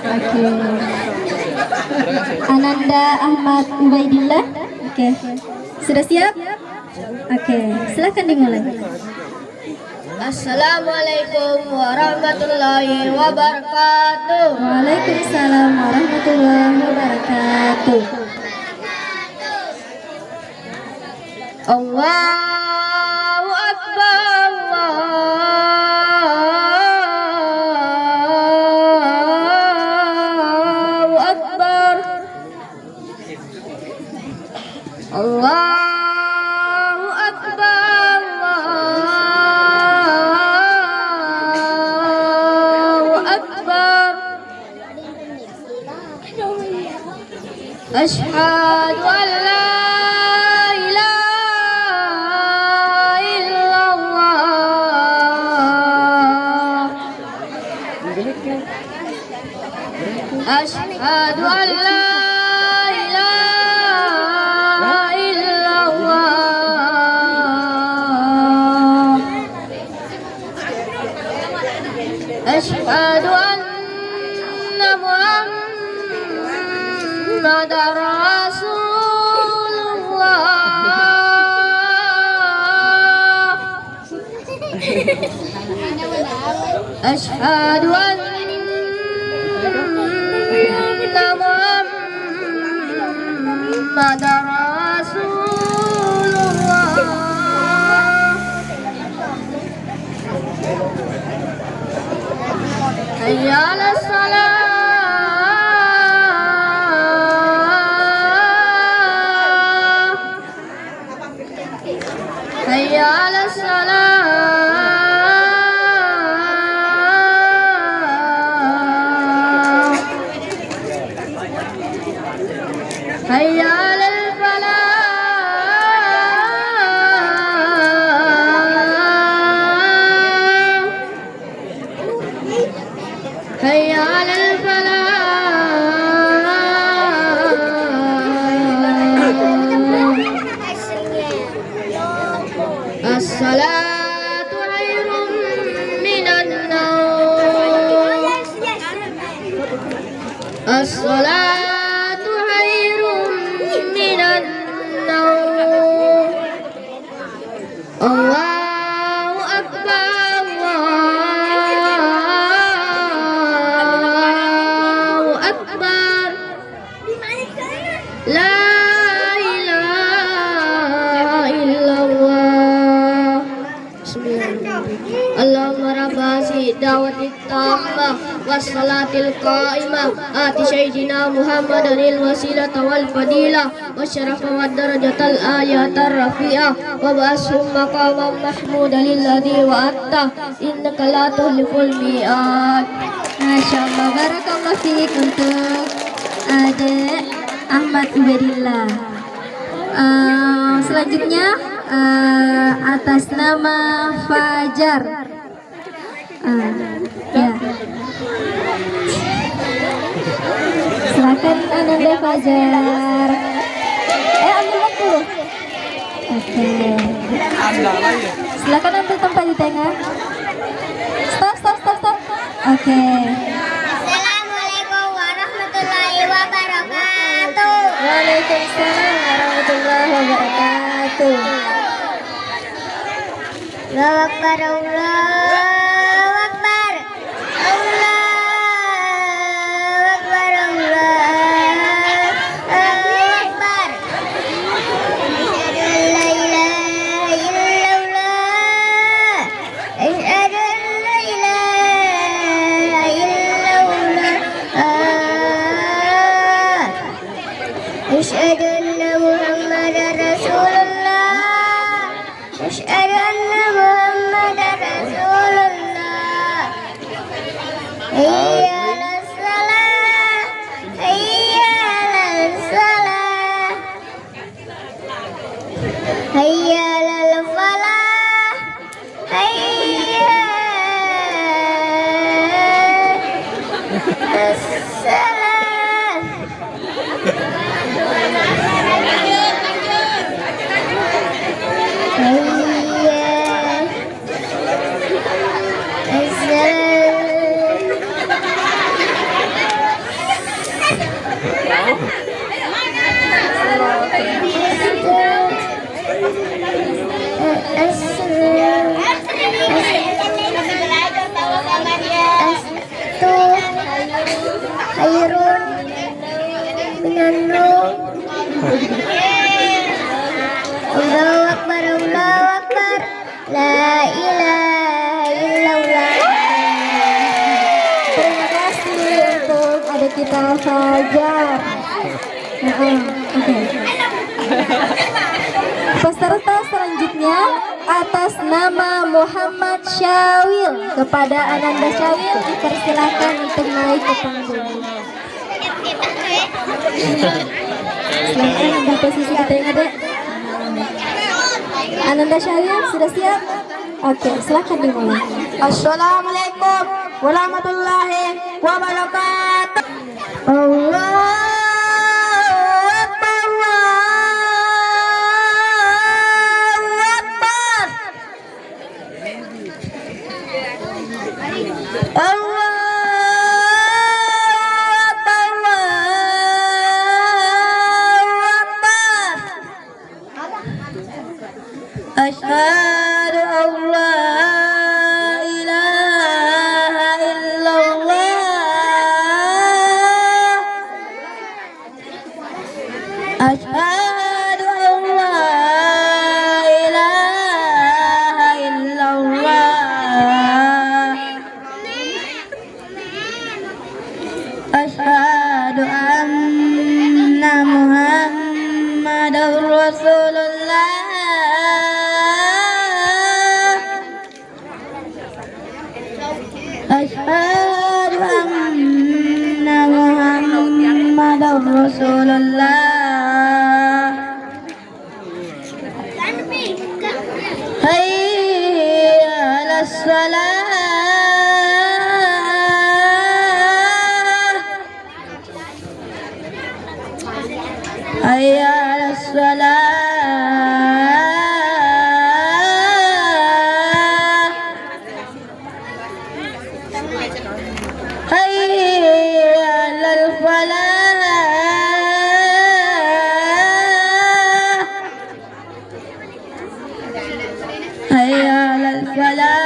Oke. Ananda Ahmad Ubaidillah. Oke. Sudah siap? Oke, silakan dimulai. Assalamualaikum warahmatullahi wabarakatuh. Waalaikumsalam warahmatullahi wabarakatuh. Allahu Akbar, Allahu Akbar, Allahu Akbar, Allahu Akbar. Asyhadu an la ilaha illallah. Asyhadu an la ilaha illallah. Asyhadu anna Muhammadar Rasulullah. Asyhadu anna Muhammadar Rasulullah. Hayya 'alas salah. Hayya 'alas salah. حي على الفلاح الصلاة خير من النوم الصلاة خير من النوم الله أكبر الله أكبر لا إله إلا الله بسم الله اللهم رب هذه الدعوة التامة والصلاة القائمة آت سيدنا محمدا الوسيلة والفضيلة والشرف والدرجة الآية الرفيعة وبعثه مقاما محمودا الذي وعدته إنك لا تخلف الميعاد. Masya Allah, barakallah fiik untuk Adek Ahmad Ubaidillah. Selanjutnya atas nama Fajar. Ya. Silakan Ananda Fajar. Ambil waktu. Oke. Silakan ambil tempat di tengah. Stop. Oke. Assalamualaikum warahmatullahi wabarakatuh. Waalaikumsalam warahmatullahi wabarakatuh. Allahu Akbar, Allahu Akbar, Allahu Akbar, Allahu Akbar. Asyhadu an la ilaha illallah, asyhadu anna Muhammadar Rasulullah, asyhadu anna Muhammadar Rasulullah. Hayya 'alas salah, hayya 'alas salah, hayya 'alal falah, hayya 'alas salah. Khairun minan nawm. Allahu Akbar, Allahu Akbar, la ilaha illallah. Terima kasih untuk adik kita Fajar. Oke. Peserta selanjutnya atas nama Muhammad Syawil, kepada Ananda Syawil dipersilakan untuk naik ke panggung. Silakan ambil posisi kita yang ada. Ananda Syawil sudah siap? Oke, silakan dimulai. Assalamualaikum warahmatullahi wabarakatuh. Allahu Akbar, Allahu Akbar, Allahu Akbar, Allahu Akbar. Asyhadu an la ilaha illallah, asyhadu an la ilaha illallah, asyhadu anna Muhammadar Rasulullah, asyhadu anna Muhammadar Rasulullah. Hayya 'alas salah, hayya 'alal falah, hayya 'alal falah.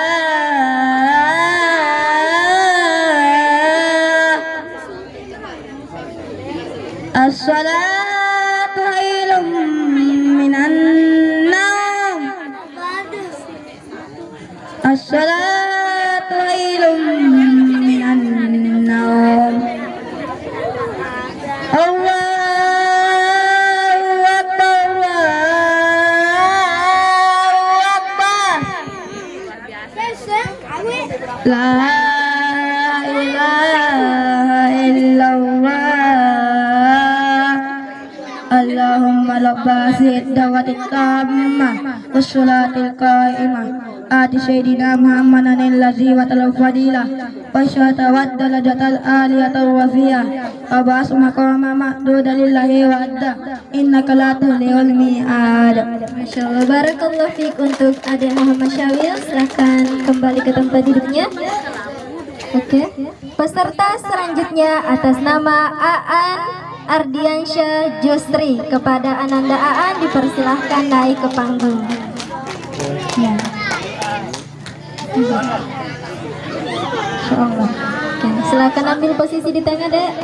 As-salatu khairun minan naum. As-salatu khairun minan naum. Allahu Akbar, Allahu Akbar. La ilaha illallah. Allahumma rabba da'watil qammah wassalatil qa'imah ati sayyidina Muhammadan allazi wa tal fadilah wa syata wa darajatal aliyata wa fiyah wa ba'as maqama mahduda lillahi wa adda innaka la tuhlil mi'ad. Masyaallah, barakallahu fiik untuk Adik Muhammad Syawil. Silahkan kembali ke tempat duduknya. Oke, peserta selanjutnya atas nama Aan Ardiansyah Justri, kepada Ananda Aan dipersilahkan naik ke panggung. Ya. Insyaallah. Oke, silakan ambil posisi di tengah, Dek.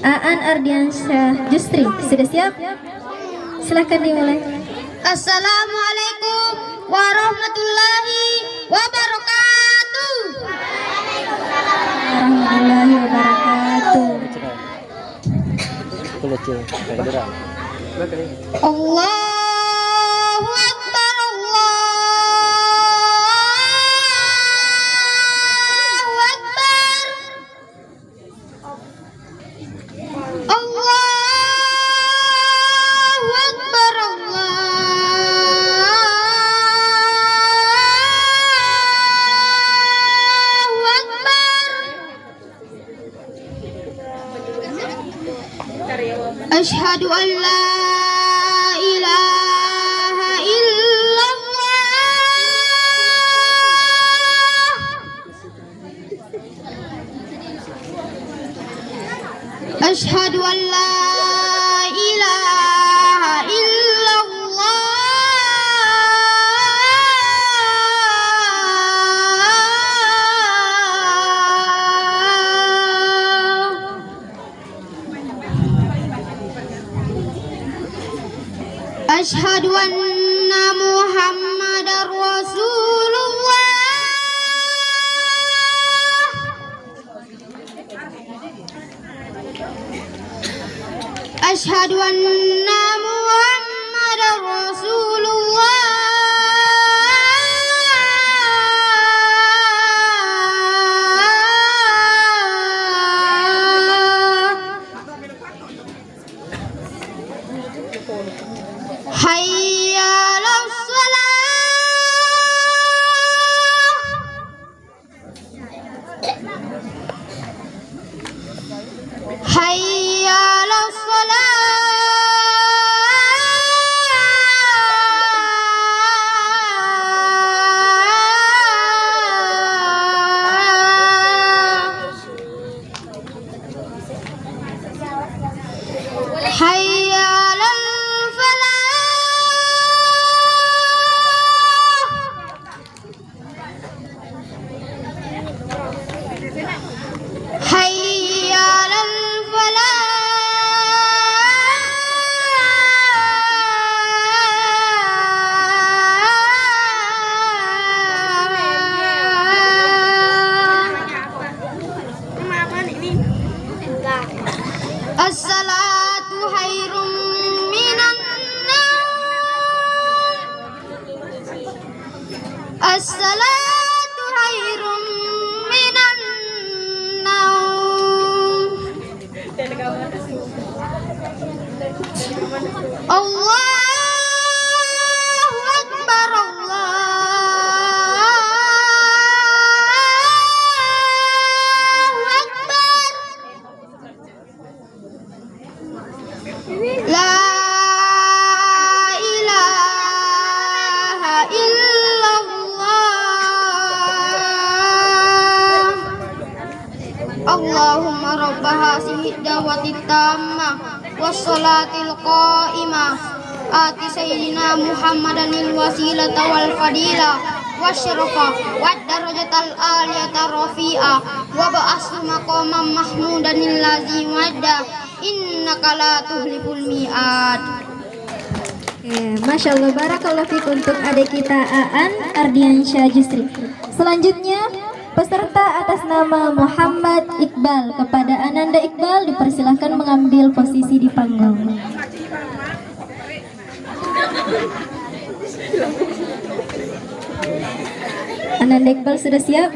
Aan Ardiansyah Justri, sudah siap? Silakan dimulai. Assalamualaikum warahmatullahi wabarakatuh. Warahmatullahi wabarakatuh. Allahu Akbar, Allahu Akbar, Allahu Akbar, Allahu Akbar. Asyhadu an la ilaha illallah. Asyhadu an la ilaha illallah. Asyhadu anna Muhammadar Rasulullah. Asyhadu anna Muhammadar Rasulullah. Hayya 'alas shalah. Hayya 'alas shalah. Hayya 'alal falah. Hayya 'alal falah. As-salatu khairum minan naum. As-salatu khairum minan naum. Allahu Akbar, Allahu Akbar. La ilaha illallah. Allahumma rabba hasihi da'wati tammah wassalatil qa'imah ati sayyidina Muhammadanil wasilata wal fadilah wasyarafa wad darajatal aliyata rafi'ah wa ba'aslu maqamam mahmudanil lazi wadda innaka la tuhliful mi'ad. Masya Allah, barakallahu fiik untuk adik kita Aan Ardiansyah Justri. Selanjutnya peserta atas nama Muhammad Iqbal. Kepada Ananda Iqbal dipersilahkan mengambil posisi di panggung. Ananda Iqbal sudah siap?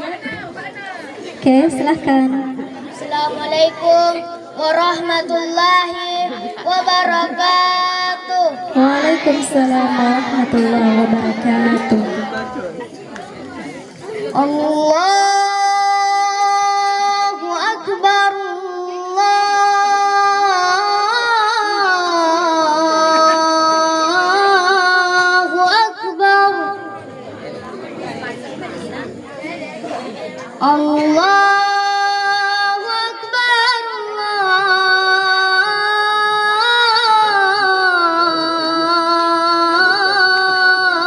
Oke, silahkan. Assalamualaikum warahmatullahi wabarakatuh. Waalaikumsalam warahmatullahi wabarakatuh. Allahu Akbar. Allahu Akbar. Allahu Akbar.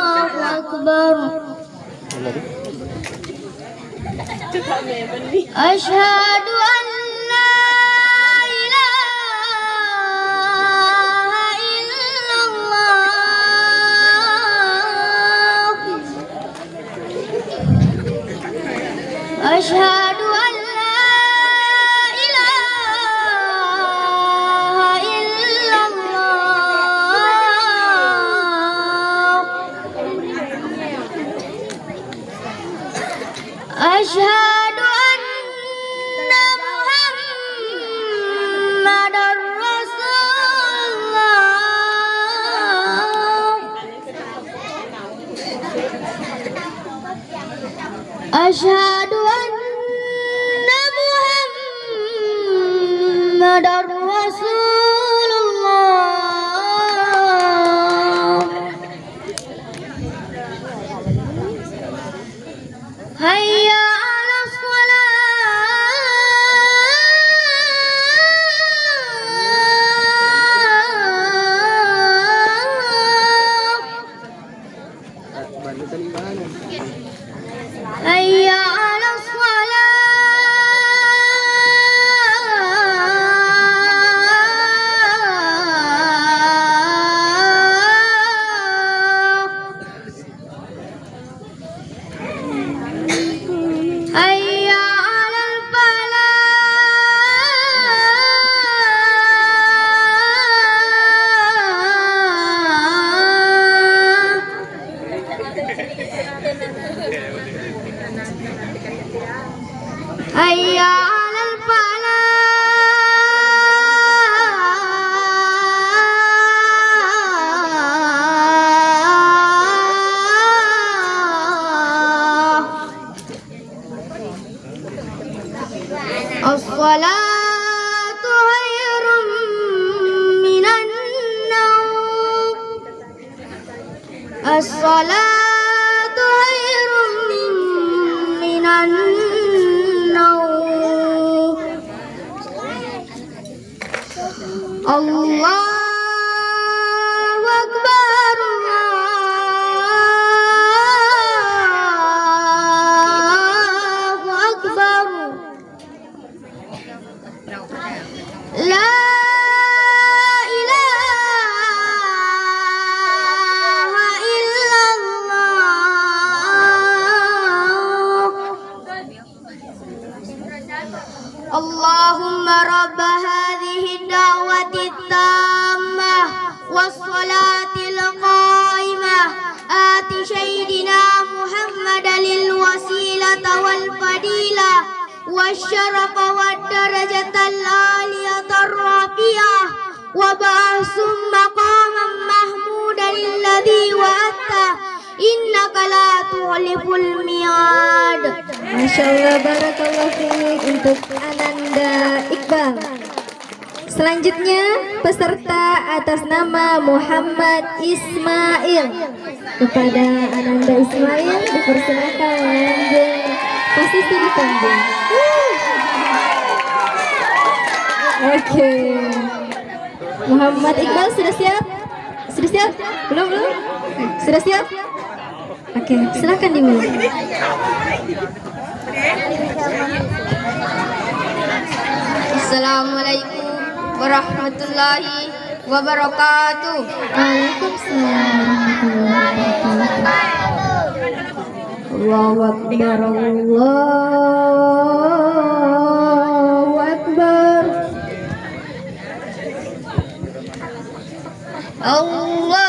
Allahu Akbar. Asyhadu an la ilaha illallah. Asyhadu an la ilaha illallah. Asyhadu anna Muhammadar Rasulullah. Asyhadu anna Muhammadar Rasulullah. Hayya 'alas shalah. Hayya 'alas shalah. Hayya 'alal falah. Hayya 'alal falah. As-salatu khairum minan naum. As-salatu khairum minan naum. Allahu Akbar. Allahu Akbar. La ilaha illallah. Allahumma rabba hadhihi da'wati tammah wassalatil qa'imah ati sayyidina Muhammadalil wasilata wal fadilah wasyarafa wad darajatal aliyatar rafi'ah wa ba'asum maqamam mahmudanil ladzi wa'atta innaka la tuhliful mi'ad. Masya Allah, barakallahu fiik untuk Ananda Iqbal. Selanjutnya peserta atas nama Muhammad Ismail. Kepada Ananda Ismail dipersilakan mengambil posisi di panggung. Oke. Muhammad Iqbal sudah siap? Sudah siap? Belum? Sudah siap? Oke, silakan dimulai. Assalamualaikum warahmatullahi wabarakatuh. Waalaikumsalam warahmatullahi wabarakatuh. Allahu Akbar, Allahu Akbar. Allahu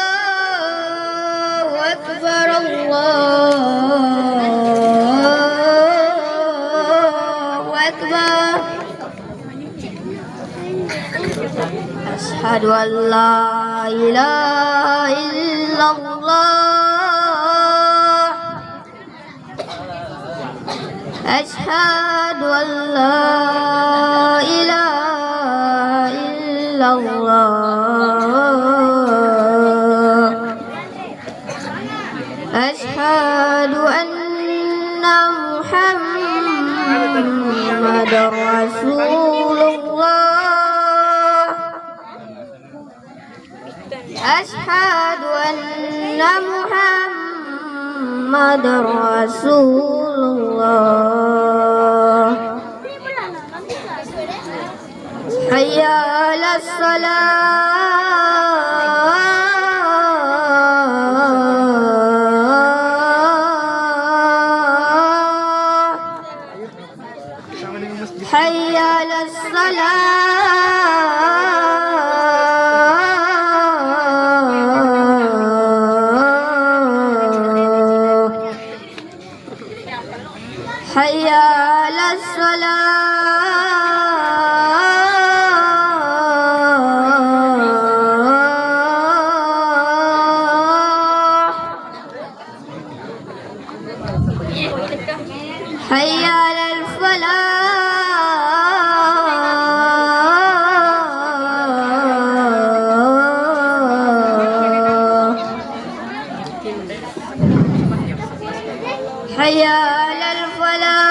Akbar, Allahu Akbar. Asyhadu an la ilaha illallah. Asyhadu an la ilaha illallah. Asyhadu anna Muhammadar Rasulullah. Asyhadu anna Muhammadar Rasulullah. Hayya 'alas salah. Hayya 'alas salah. Hayya 'alas salah. Hayya 'alal falah. Hayya 'alal falah.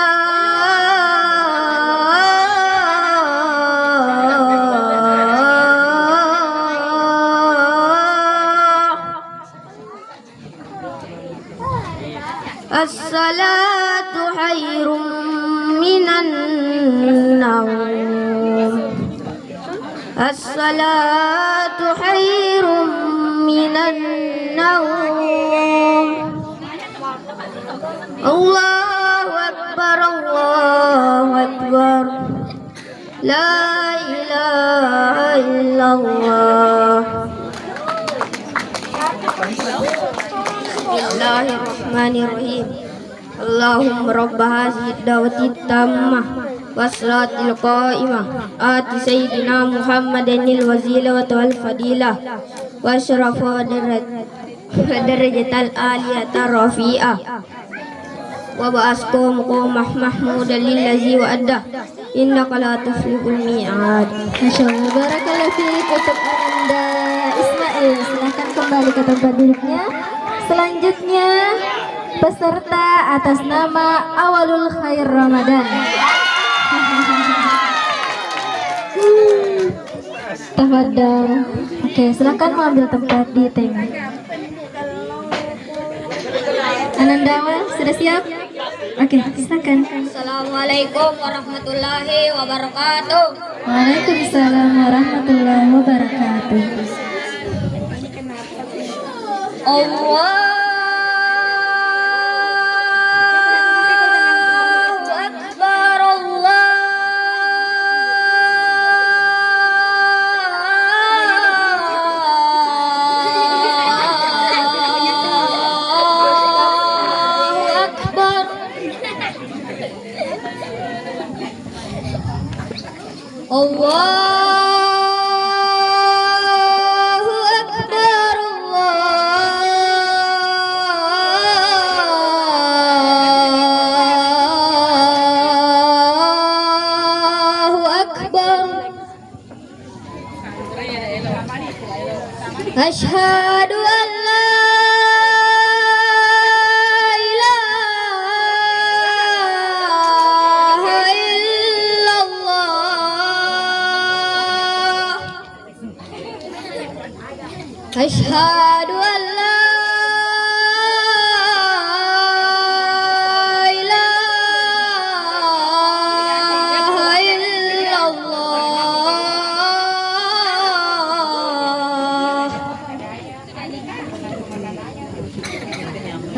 As-salatu khairum minan naum. As-salatu khairum minan naum. Allahu Akbar, Allahu Akbar. La ilaha illallah. Bismillahirrahmanirrahim. Allahumma rabba hadhihi da'wati tammah wassalatil qa'imah ati sayyidina Muhammadanil wasilah wal fadilah wa syarafa darajatal aliyata rafi'ah wa ba'asqum qawmah mahmudan lillazi wa'addah innaka la tuflihul mi'ad. Masyaallah, barakallahu fiik untuk Ananda Ismail. Silakan kembali ke tempat duduknya. Selanjutnya peserta atas nama Awalul Khair Ramadan. Tafadhal. Oke, silakan mengambil tempat di tengah. Ananda Awal sudah siap? Oke, silakan. Assalamualaikum warahmatullahi wabarakatuh. Waalaikumsalam warahmatullahi wabarakatuh. Allahu Akbar, Allahu Akbar. Allahu Akbar, Allahu Akbar. Asyhadu an la ilaha illallah. Asyhadu an la ilaha illallah.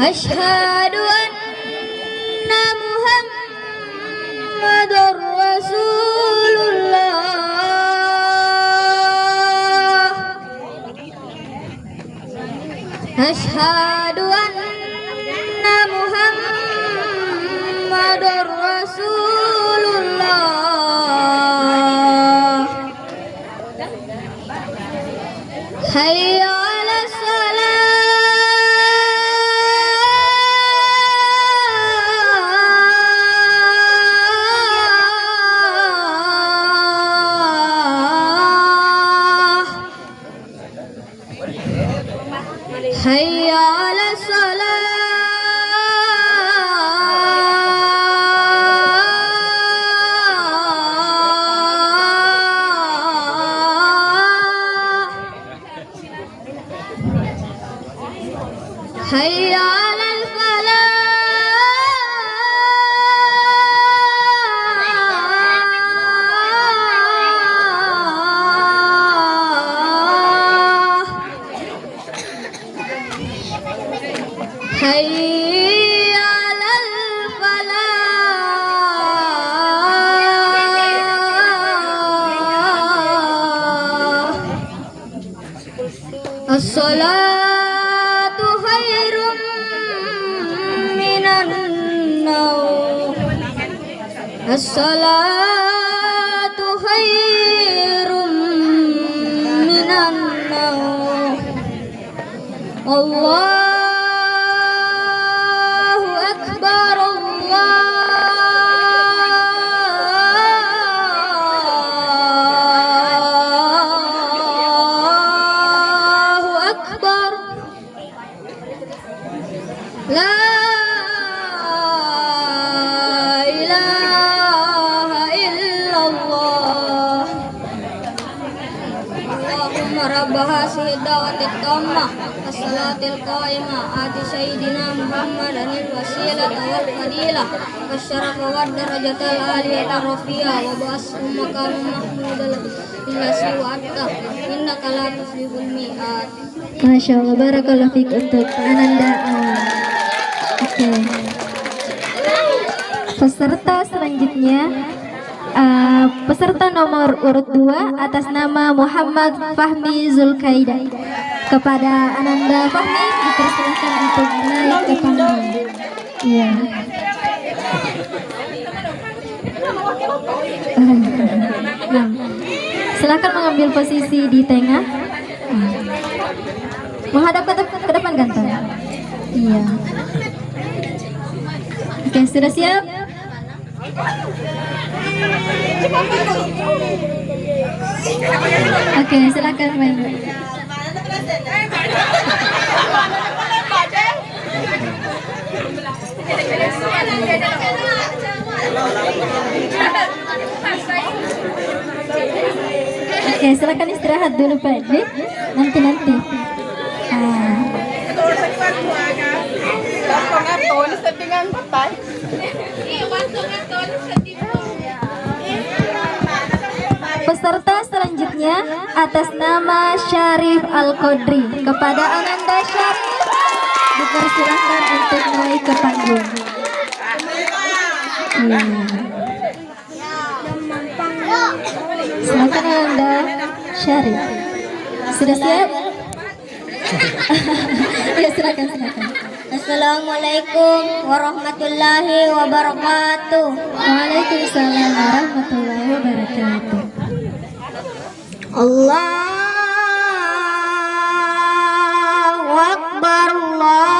Asyhadu anna Muhammadar Rasulullah. Asyhadu anna Muhammadar Rasulullah. Hayya 'alas salah. Hayya 'alas salah. Hayya 'alal falah. Hayya 'alal falah. As-salatu khairum minan naum. As-salatu khairum minan naum. Allahu akbar, Allahu akbar. La ilaha illallah. Allahumma rabb hadhihi da'wati tammah as-salatil qa'imah ati sayyidina Muhammadanil wasilata wal fadilah wasyarafa wad darajatal aliyata rafi'ah wa ba'asum maqam mahmudal illasi wa'atta innaka la tuflihul mi'ad. Masya Allah, barakallahu fiik untuk penandaan. Oke. Peserta selanjutnya, peserta nomor urut 2 atas nama Muhammad Fahmi Zulkaida. Kepada Ananda Fahmi dipersilakan untuk naik ke panggung. Iya. Nah, silakan mengambil posisi di tengah. Menghadap ke depan ganteng. Iya. Oke, sudah siap? Oke, silakan main. Oke, silakan istirahat dulu Pak Edi. Nanti. Peserta selanjutnya atas nama Syarif Al-Qadri. Kepada Ananda Syarif dipersilahkan untuk naik ke panggung. Silakan Ananda Syarif. Sudah siap? Ya, silakan. Assalamualaikum warahmatullahi wabarakatuh. Waalaikumsalam warahmatullahi wabarakatuh. Allahu akbar, Allahu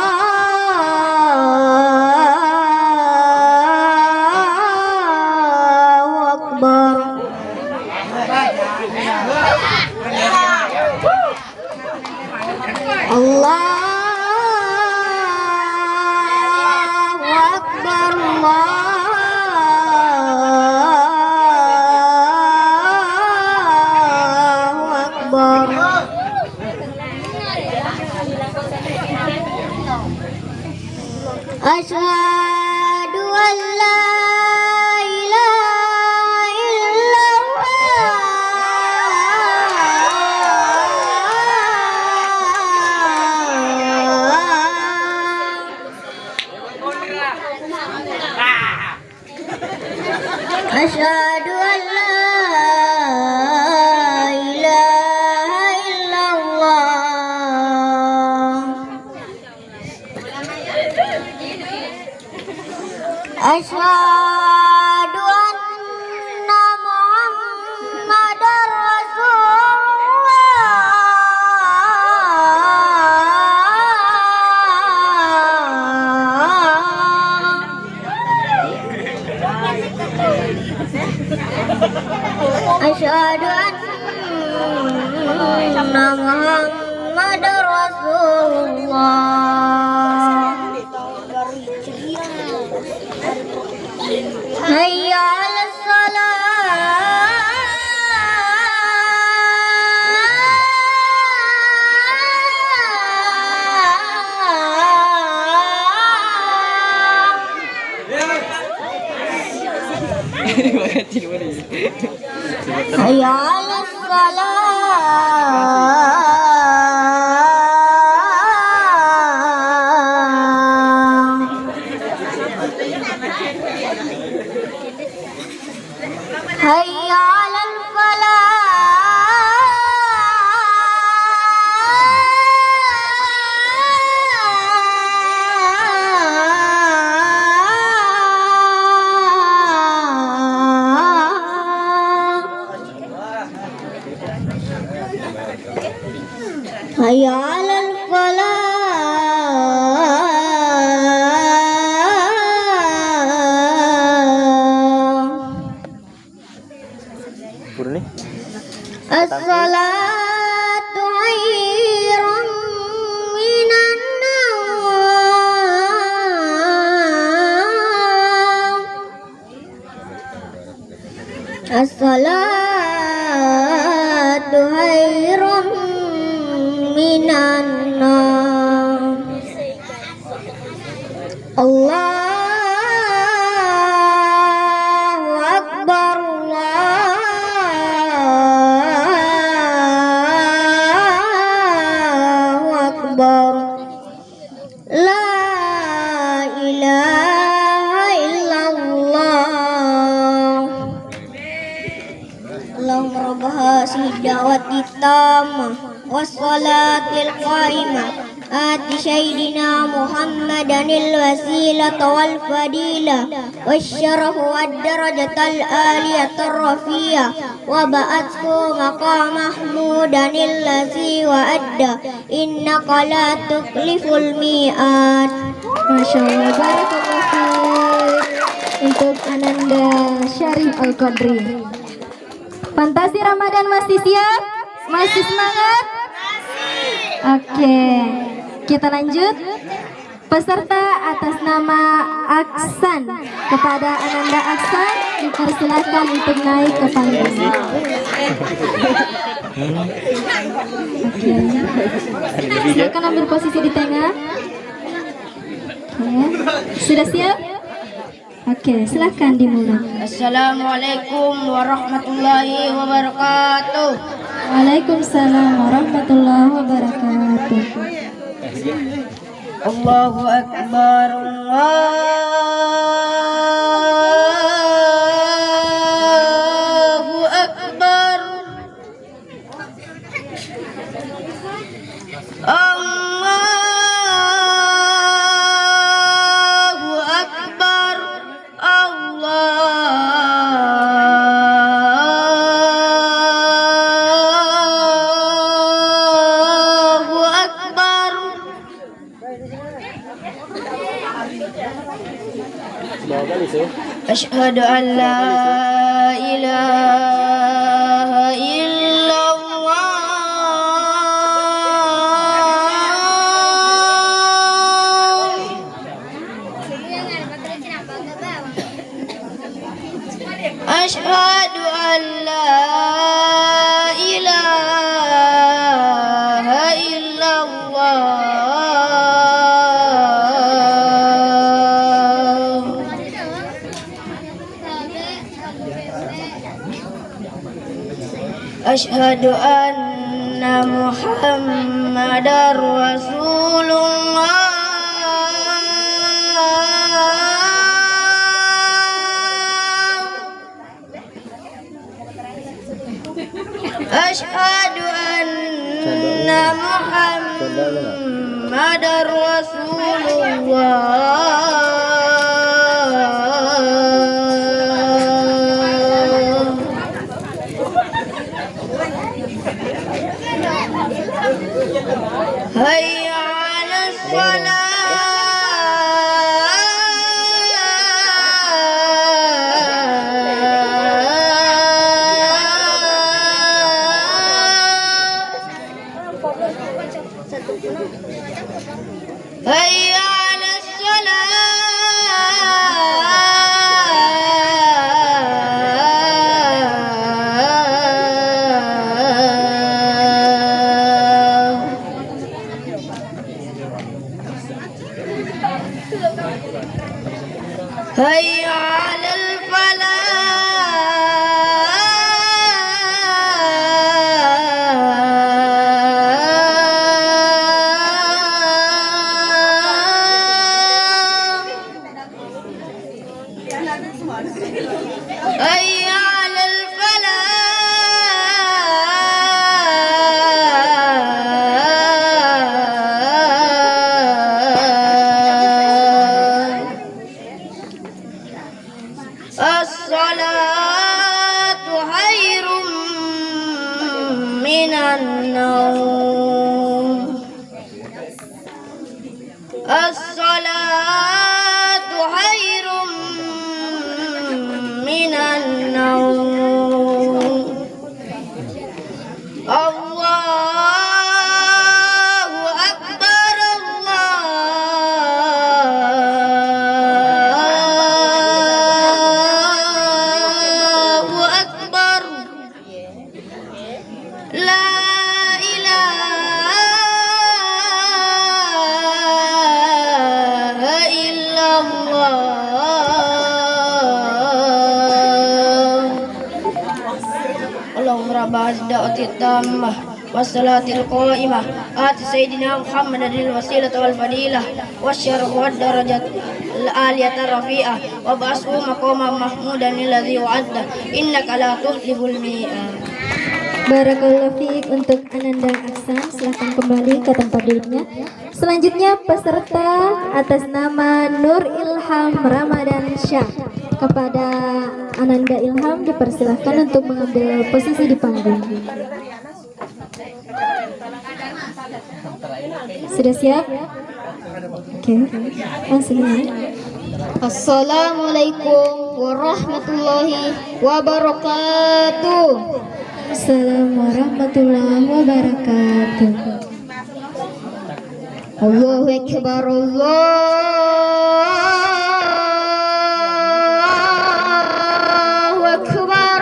akbar. Allahu akbar, Allahu akbar. Asyhadu an la ilaha illallah. Asyhadu an la ilaha illallah. Asyhadu anna Muhammadar Rasulullah. Asyhadu anna Muhammadar Rasulullah. Hayya 'alas salah. Hayya 'alas hayya 'alal falah. Hayya 'alal As-salatu khairun minan nawm. As-salatu khairun minan nawm. Allahu Akbar, Allahu Akbar. La ilaha illallah. Allahumma rabb hadhihi da'wati tammah wassalatil qaimah ati sayyidina Muhammadanil wasilata wal fadilah wasyaraf wad darajatal aliyatar rafiyah wa ba'athu maqam mahmudanil ladzi wa'adda innaka la tukliful mi'ad. Masya Allah, barakallahu fiik. Untuk Ananda Syarif Al-Qadri. Fantasi Ramadan masih siap? Masih semangat? Oke, kita lanjut. Peserta atas nama Aksan, kepada Ananda Aksan dipersilakan untuk naik ke panggung. Oke, silakan ambil posisi di tengah. Oke, sudah siap? Oke, silakan dimulai. Assalamualaikum warahmatullahi wabarakatuh. Waalaikumsalam warahmatullahi wabarakatuh. Allahu Akbar, Allahu Akbar. Allahu Akbar, Allahu Akbar. Asyhadu an la ilaha illallah. Asyhadu an la ilaha illallah. Asyhadu anna Muhammadar Rasulullah. Asyhadu anna Muhammadar Rasulullah. Hayya 'alas shalah. Hayya 'alas salah. Hayya 'alal falah. Hayya 'alal falah. As-salatu khairum minan naum. As-salatu khairum minan naum. Allahu akbar, Allahu akbar. La ilaha illallah. Allahumma rabb da'wati tammah wassalatil qa'imah ati sayyidina Muhammadil wasilata wal fadilah wasyaraf wad darajat al aliyata rafi'ah wa ba'su maqama mahmudan alladhi wa'adda innaka la tukhliful mi'ad. Barakallahu fiik untuk Ananda Aksan, silahkan kembali ke tempat duduknya. Selanjutnya peserta atas nama Nur Ilham Ramadan Syah. Kepada Ananda Ilham dipersilahkan untuk mengambil posisi di panggung. Sudah siap? Oke, langsung ya. Assalamualaikum warahmatullahi wabarakatuh. Assalamualaikum warahmatullahi wabarakatuh. Allahu akbar, Allahu akbar.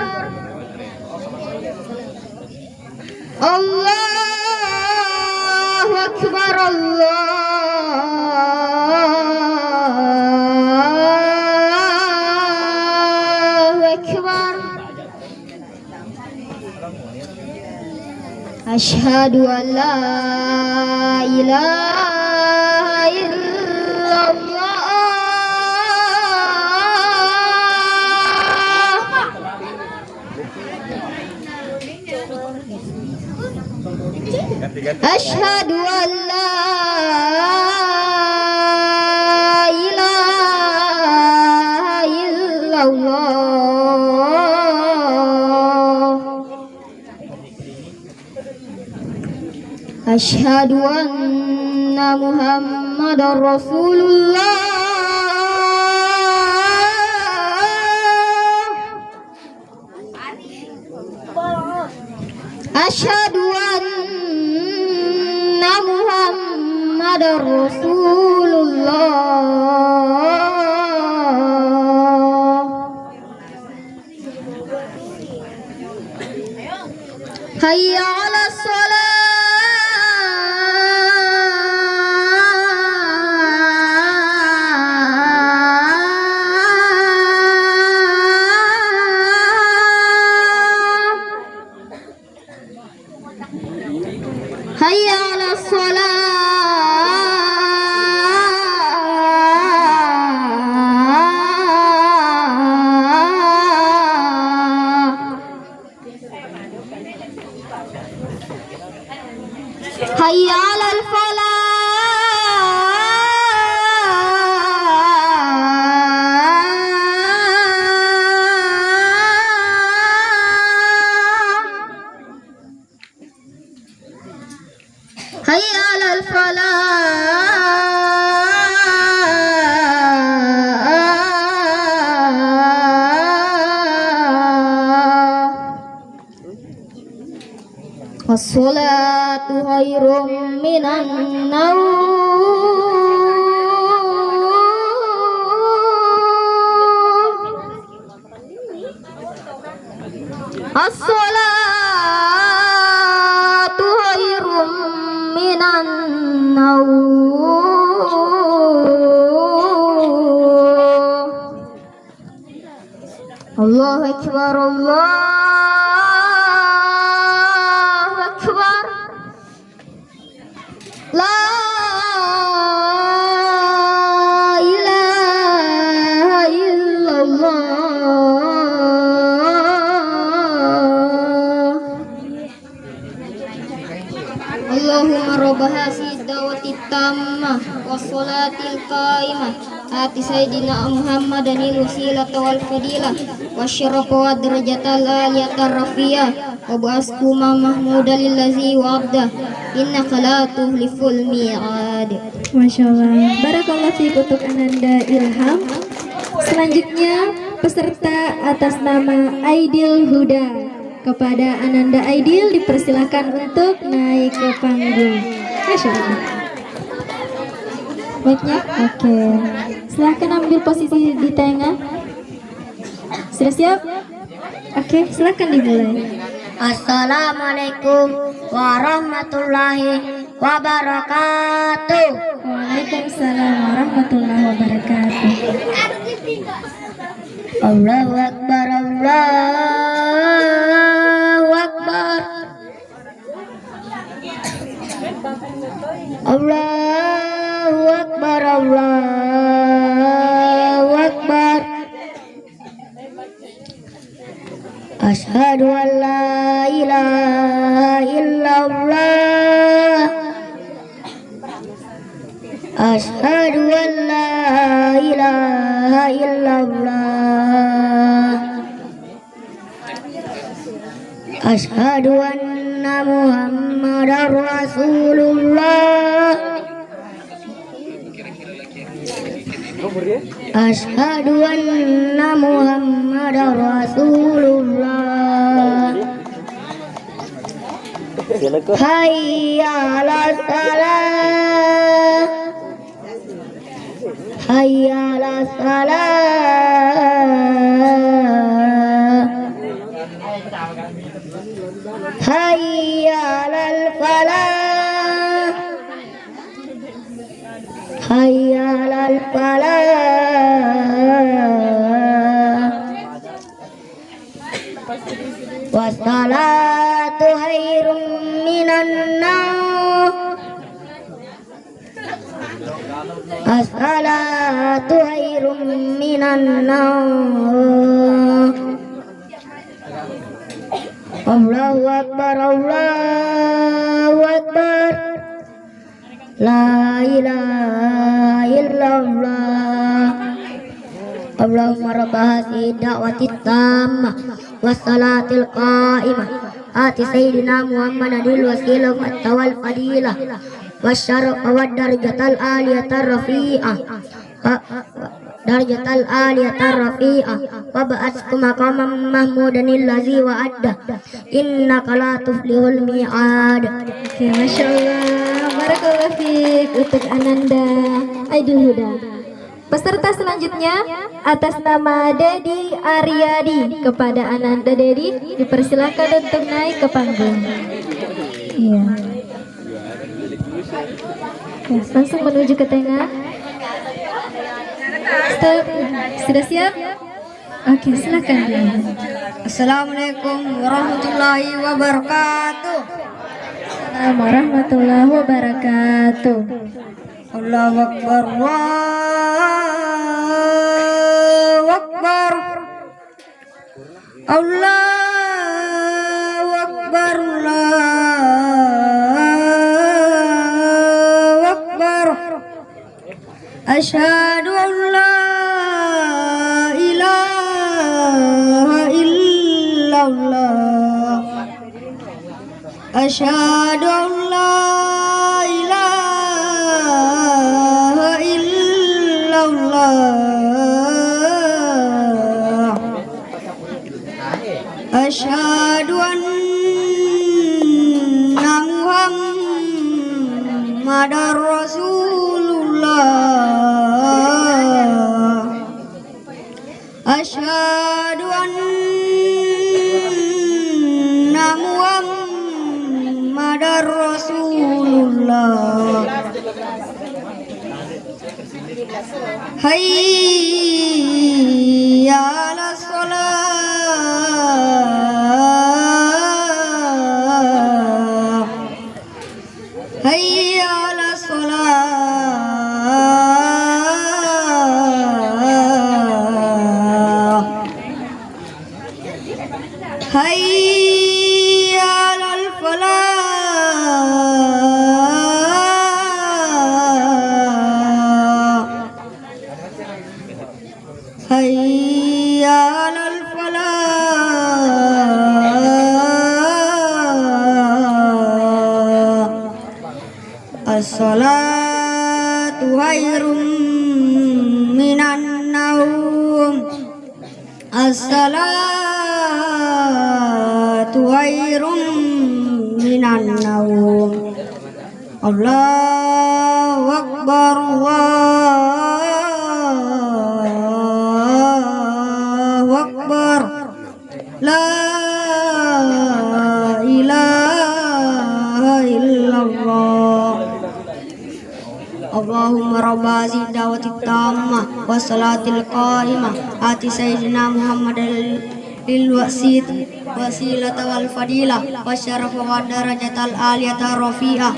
Allahu akbar, Allahu akbar. Asyhadu an la ilaha illallah. Asyhadu an la ilaha illallah. Asyhadu anna Muhammadar Rasulullah. Asyhadu anna Muhammadar Rasulullah. Hayya 'alas shalah. As-salatu khairum minan naum. As-salatu khairum minan naum. Allahu Akbar, Allahu Akbar. La ilaha illallah. Allahumma rabba hadhihi da'wati tammah wassalatil qaimah ati sayyidina Muhammadanil wasilata wal fadilah wasyarafa wa darajatal aliyatar rafiyah wa ba'asku mahmuda lillazi wa'abdah innaka la tuhliful mi'ad. Masya Allah. Barakallah fiik untuk Ananda Ilham. Selanjutnya peserta atas nama Aidil Huda. Kepada Ananda Aidil dipersilakan untuk naik ke panggung. Masya Allah. Baiknya, oke. Silahkan ambil posisi di tengah. Sudah siap? Oke, silahkan dimulai. Assalamualaikum warahmatullahi wabarakatuh. Waalaikumsalam warahmatullahi wabarakatuh. Allahu Akbar, Allahu Akbar. Allahu Akbar, Allahu Akbar. Asyhadu an la ilaha illallah. Asyhadu an la ilaha illallah. Asyhadu anna Muhammadar Rasulullah. Asyhadu anna Muhammadar Rasulullah. Hayya 'alas salah. Hayya 'alas salah. Hayya 'alal falah. Hayya 'alal falah. Wassalatu khairum minan naum. As-salatu khairum minan naum. Allahu Akbar, Allahu Akbar. La ilaha illallah. Allahumma rabba hadhihi da'wati tammah wassalatil qa'imah ati sayyidina Muhammadil wasilata wal fadilah wasyarafa wad darajatal aliyatar rafi'ah darajatal aliyatar rafi'ah wa ba'atsku maqamam mahmudanil ladzi wa'adda innaka la tuflihul mi'ad. Oke, Masya Allah. Barakallah fiik untuk Ananda Aidil Huda. Peserta selanjutnya atas nama Dedi Aryadi. Kepada Ananda Dedi dipersilakan untuk naik ke panggung. Iya. Oke, langsung menuju ke tengah. Sudah siap? Oke, silakan. Assalamualaikum warahmatullahi wabarakatuh. Assalamualaikum warahmatullahi wabarakatuh. Allahu Akbar, Allahu Akbar. Allahu Akbar, Allahu Akbar. Asyhadu an la ilaha illallah. Asyhadu an la ilaha illallah. Asyhadu anna Muhammadar Rasulullah. Asyhadu anna Muhammadar Rasulullah. Hayya 'alas shalah. Hayya 'alas shalah. Hayya 'alal falah. Hayya 'alal falah. As-salatu khairum minan naum. As-salatu khairum minan naum. Allahu akbar, Allahu akbar. La ilaha illallah. Allahumma rabba hadhihi da'wati tammah wa salatil qa'imah ati sayyidina Muhammadin lil wasilata wal fadilah wa syarafa wa darajatal aliyata rafi'ah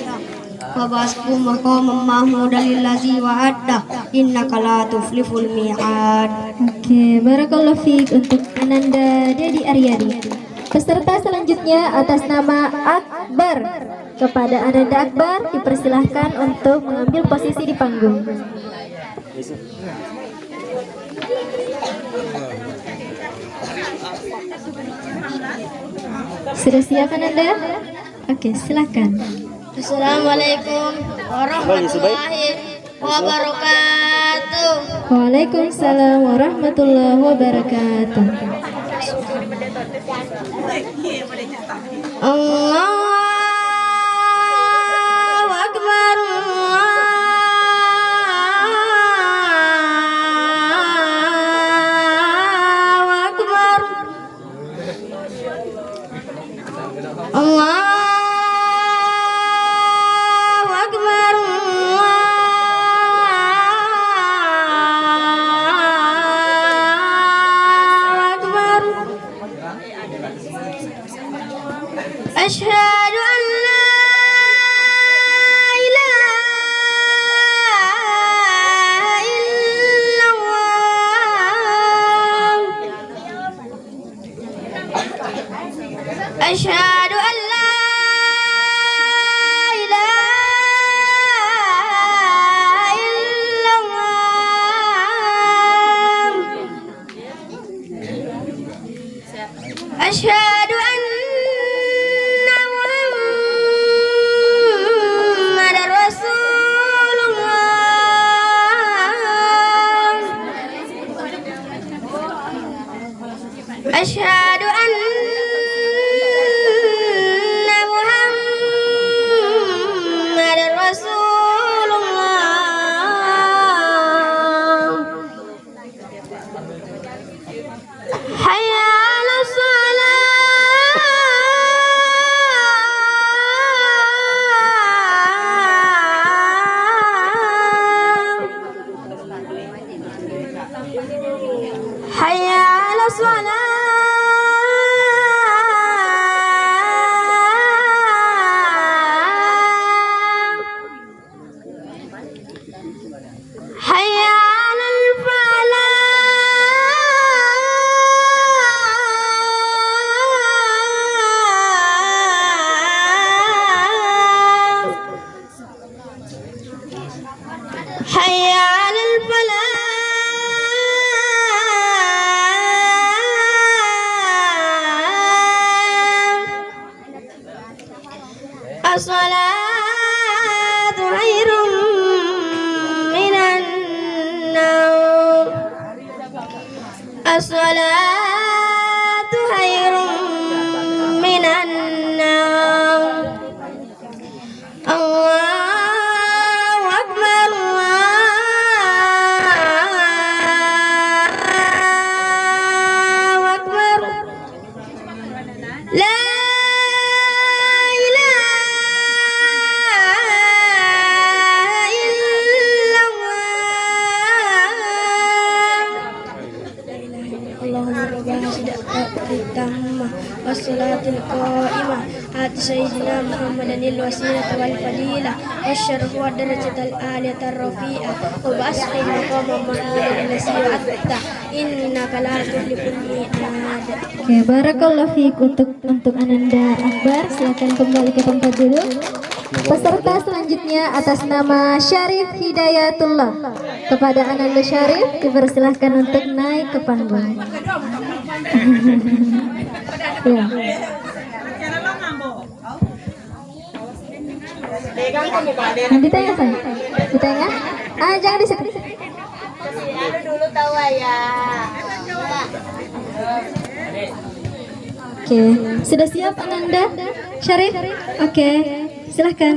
wa basku maqamam mahmudan lillazi wa'adda innaka la tufliful mi'ad. Oke, barakallahu fiik untuk Ananda Dedi Aryadi. Peserta selanjutnya atas nama Akbar. Kepada Ananda Akbar dipersilahkan untuk mengambil posisi di panggung. Sudah siap Ananda? Oke, silakan. Assalamualaikum warahmatullahi wabarakatuh. Waalaikumsalam warahmatullahi wabarakatuh. Allahu Akbar. Allahu Akbar. Allahu Akbar. Asyhadu an la ilaha illallah. Asyhadu an la ilaha illallah. Asyhadu anna Muhammadar Rasulullah. Asyhadu anna Muhammadar Rasulullah. Hayya 'alas shalah. Hayya 'alas shalah. Hayya 'alal falah. Hayya 'alal falah. As-salatu khairum minan naum. As-salatu khairum minan naum. Allahu التامة والصلاة القائمة آت سيدنا محمدا الوسيلة والفضيلة والشرف والدرجة العالية الرفيعة وبعثه مقاما محمودا الذي وعدته إنك لا تخلف الميعاد. Oke, barakallahu fiik untuk Ananda Akbar. Silakan kembali ke tempat duduk. Peserta selanjutnya atas nama Syarif Hidayatullah. Kepada Ananda Syarif dipersilahkan untuk naik ke panggung. Ya. Ditanya saya, ditanya? Jangan di situ. Dulu tahu ya. Oke, sudah siap Ananda Syarif? Oke, silahkan.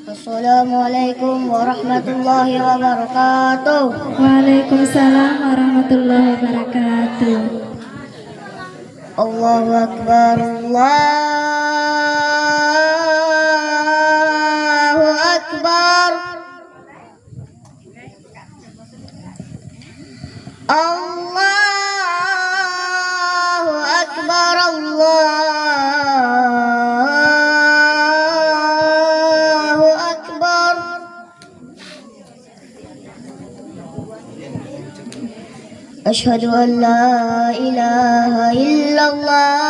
Assalamualaikum warahmatullahi wabarakatuh. Waalaikumsalam warahmatullahi wabarakatuh. Allahu Akbar, Allahu Akbar. Allahu Akbar, Allahu Akbar. Asyhadu an la ilaha illallah.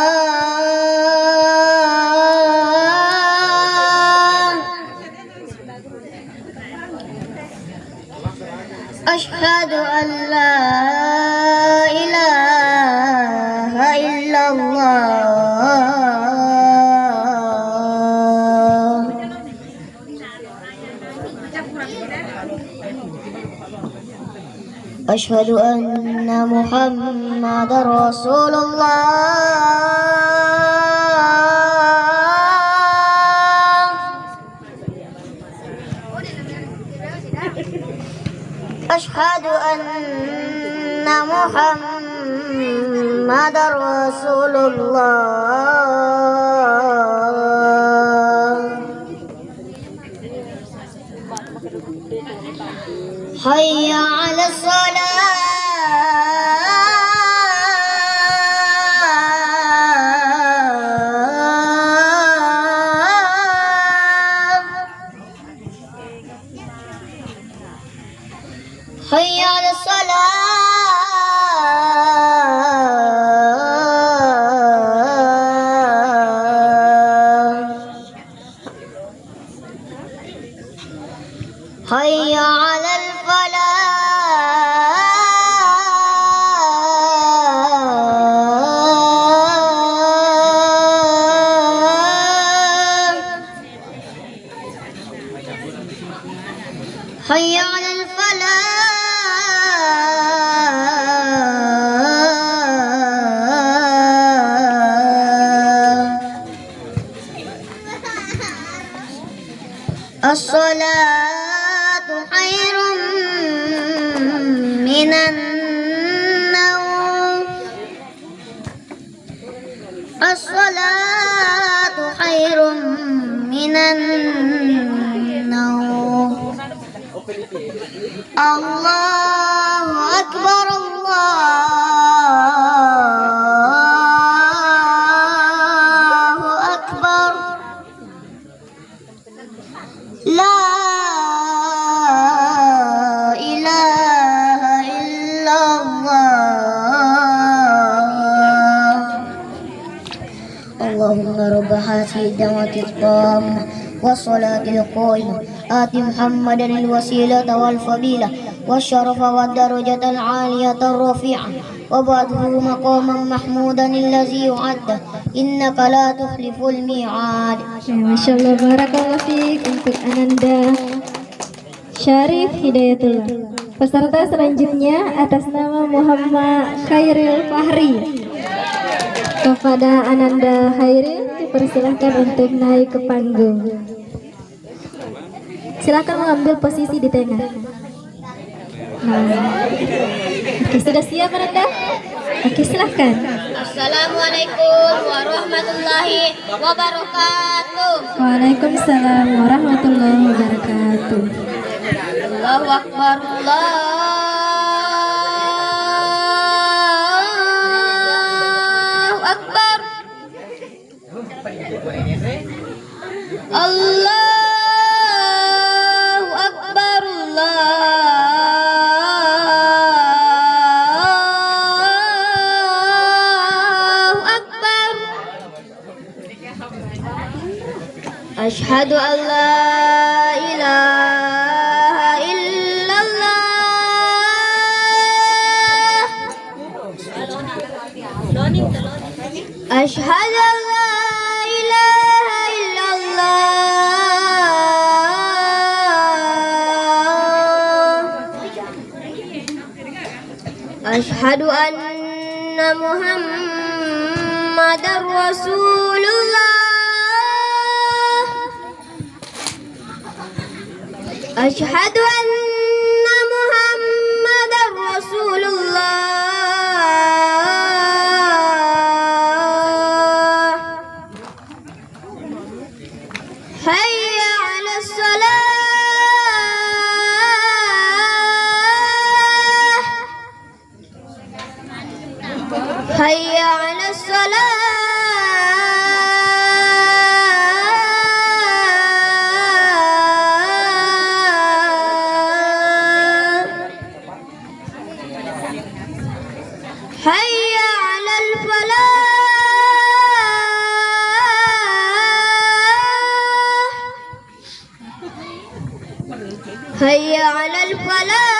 Asyhadu an la ilaha illallah. Asyhadu anna Muhammadar Rasulullah. Asyhadu anna Muhammadar Rasulullah. Hayya 'alas salah. Hayya 'alas salah. Hayya 'alal falah. Hayya 'alal falah. As-salatu khairun minan naum. As-salatu khairun minan naum. Allahu Akbar, Allahu Akbar. La ilaha illallah. Allahumma rabb hadhihi da'wati tammah wassalatil qa'imah ati Muhammadan al-wasilata wal fadilah wasyarafa wad darajatal 'aliyatar rafi'ah wa ba'dahu maqaman mahmudan allazi yu'adda innaka la tukhliful mi'ad. Masya Allah, barakallahu fiik untuk Ananda Syarif Hidayatullah. Peserta selanjutnya atas nama Muhammad Khairil Fahri. Kepada Ananda Khairil dipersilahkan untuk naik ke panggung. Silakan mengambil posisi di tengah. Oke, sudah siap Ananda? Oke, silahkan. Assalamualaikum warahmatullahi wabarakatuh. Waalaikumsalam warahmatullahi wabarakatuh. Allahu Akbar, Asyhadu an la ilaha illallah. Asyhadu an la ilaha illallah. Asyhadu anna Muhammadar Rasulullah. Asyhadu anna Muhammadar Rasulullah. Hayya 'alas salah. Hayya 'alas salah. Hayya 'alal falah. Hayya 'alal falah.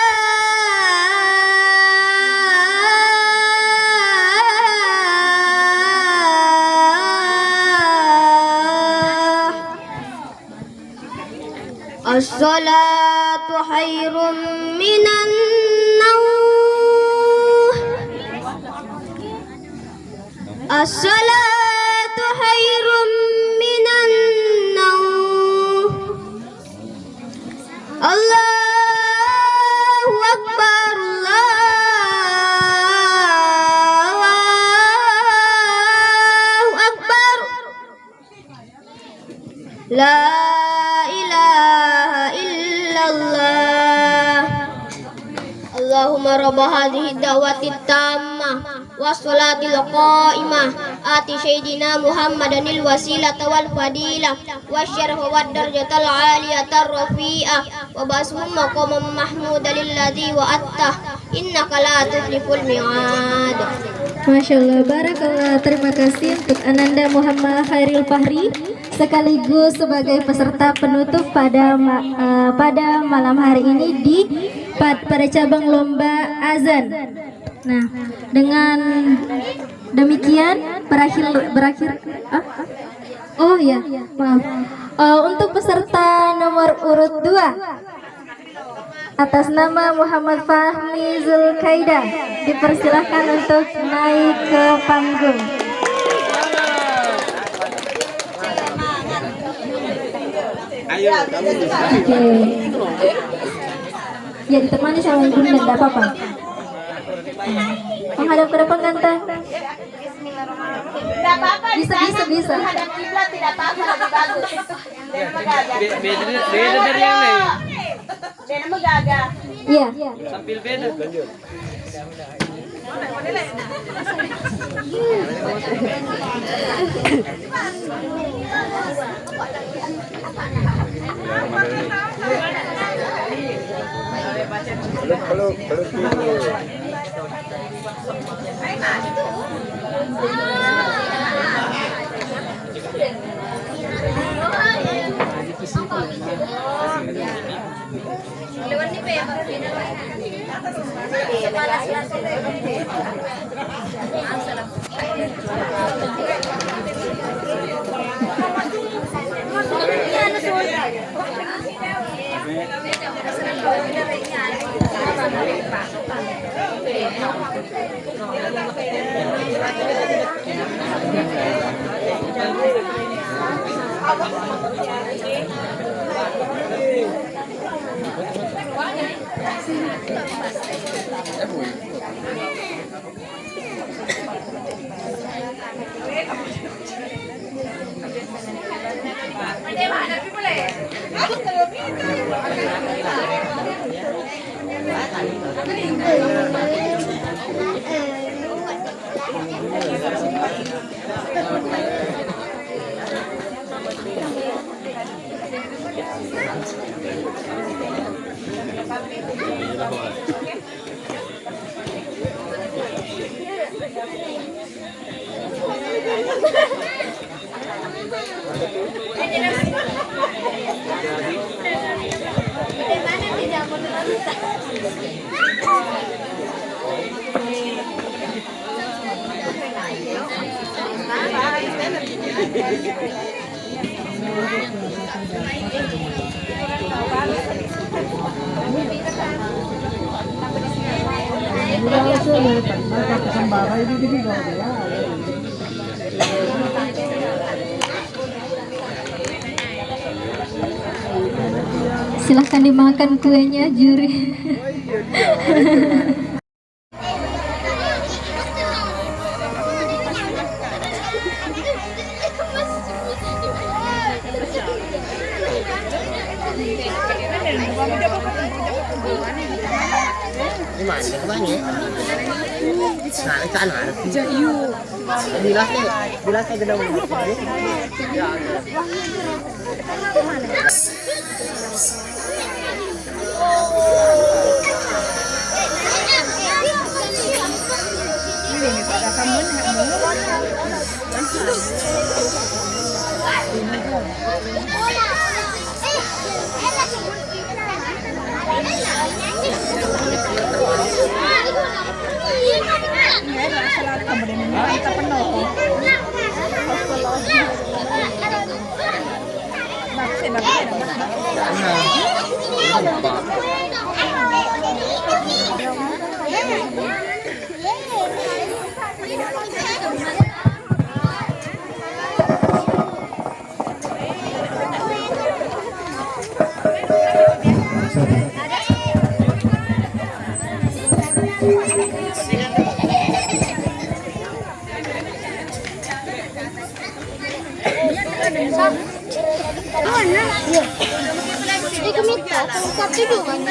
As-salatu khairum minan naum. As-salatu khairum minan naum. Allahu Akbar, Allahu Akbar. La ilaha illallah. Allahumma rabba hadhihi da'wati tammah wassalatil qa'imah ati sayyidina Muhammadanil wasilata wal fadilah wasyarfa wad darajatal aliyatar rafi'ah wa basmum maqamam mahmuda lilladzi wa'attah innaka la tukhliful mi'ad. Masya Allah, barakallah. Terima kasih untuk Ananda Muhammad Khairil Fahri sekaligus sebagai peserta penutup pada malam hari ini pada cabang lomba azan. Nah, dengan demikian berakhir. Oh ya, maaf. Untuk peserta nomor urut 2 atas nama Muhammad Fahmi Zulkaida dipersilahkan untuk naik ke panggung. Ayo, Oke. Ya, ditemani sama bunda, tidak apa-apa. Menghadap ke depan ganteng. Tidak apa-apa. Bisa. Menghadap kiblat tidak apa-apa, lebih bagus. Beda dari yang lain. Beda megagah. Iya. Sambil beda. Ini Silahkan dimakan kuenya, juri.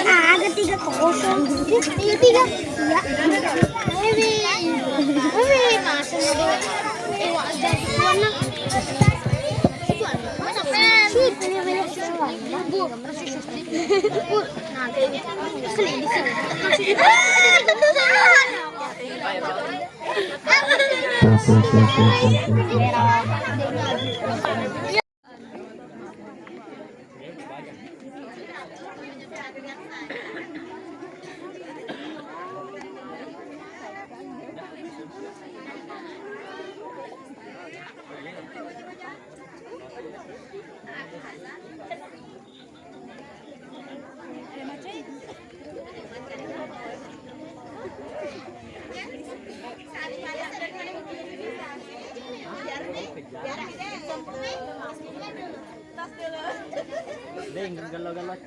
Ada 3-0. 3-3. Ya.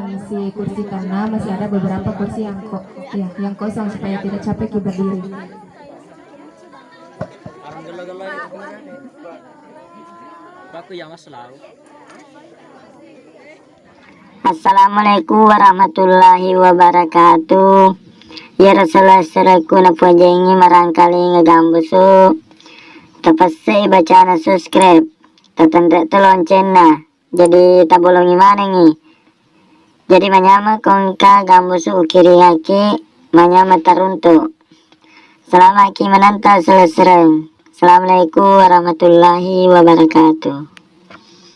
Isi kursi karena masih ada beberapa kursi yang kosong supaya tidak capek berdiri. Assalamualaikum warahmatullahi wabarakatuh. Ya Rasulullah seraku napuajengi marangkali ngegambusu. Tapasai bacaan subscribe. Tatanda loncengna. Jadi tabolong gimana nih? Jadi manyama kongka gambusu ukiri haki manyama taruntu. Selama ki menanta selesai. Assalamualaikum warahmatullahi wabarakatuh.